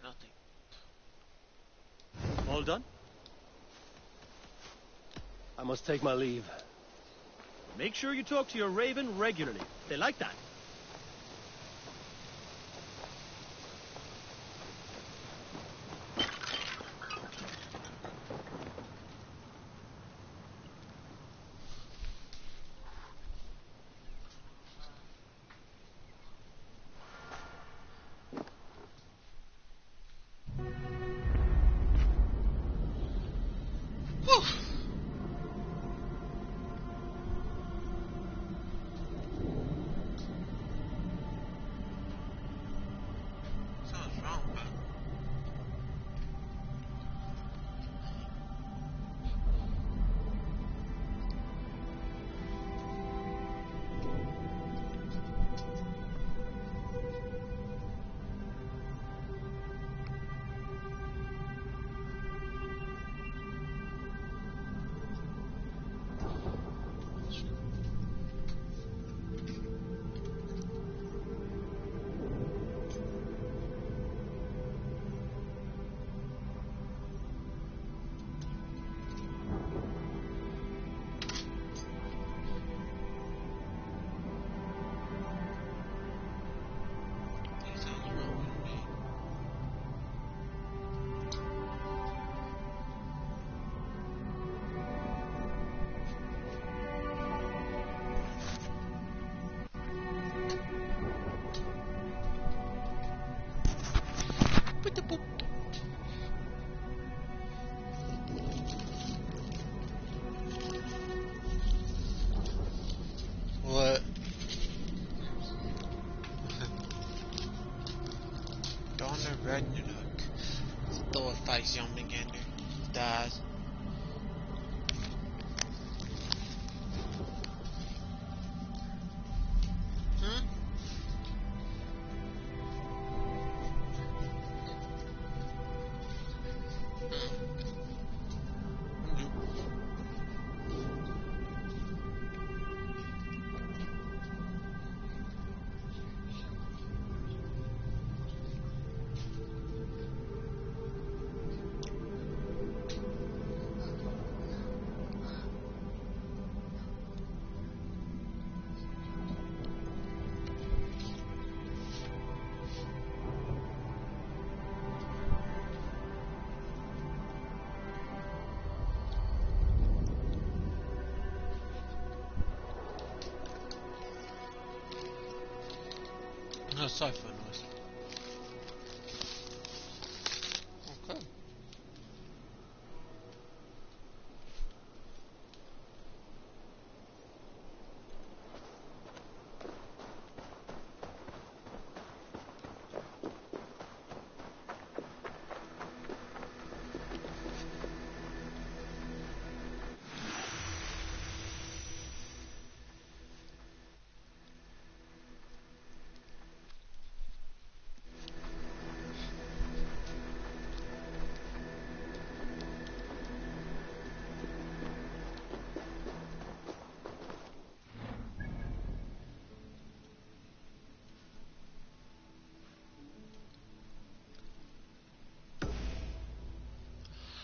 Nothing. All done? I must take my leave. Make sure you talk to your raven regularly. They like that. What? Donner Ragnarok. Thor fights Jormungandr. Dies. No sci-fi noise. Okay.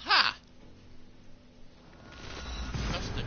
Ha! Dustin.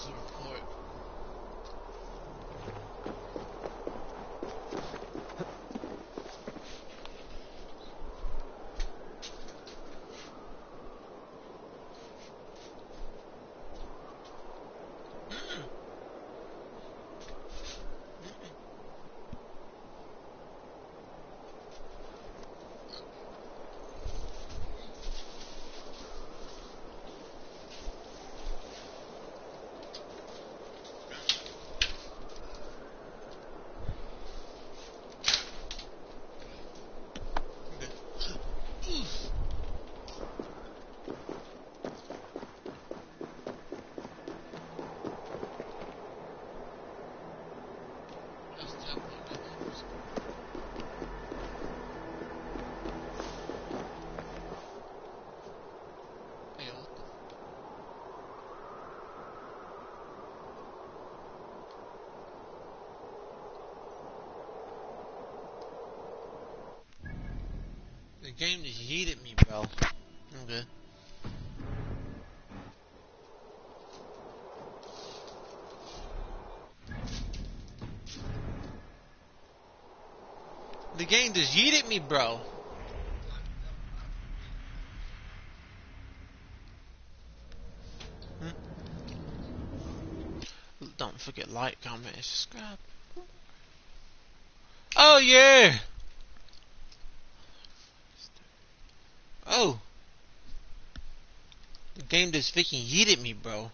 Report. The game just yeeted me, bro. I'm good. The game just yeeted me, bro. Don't forget like, comment, and subscribe. Oh yeah. Oh. The game just freaking yeeted me, bro.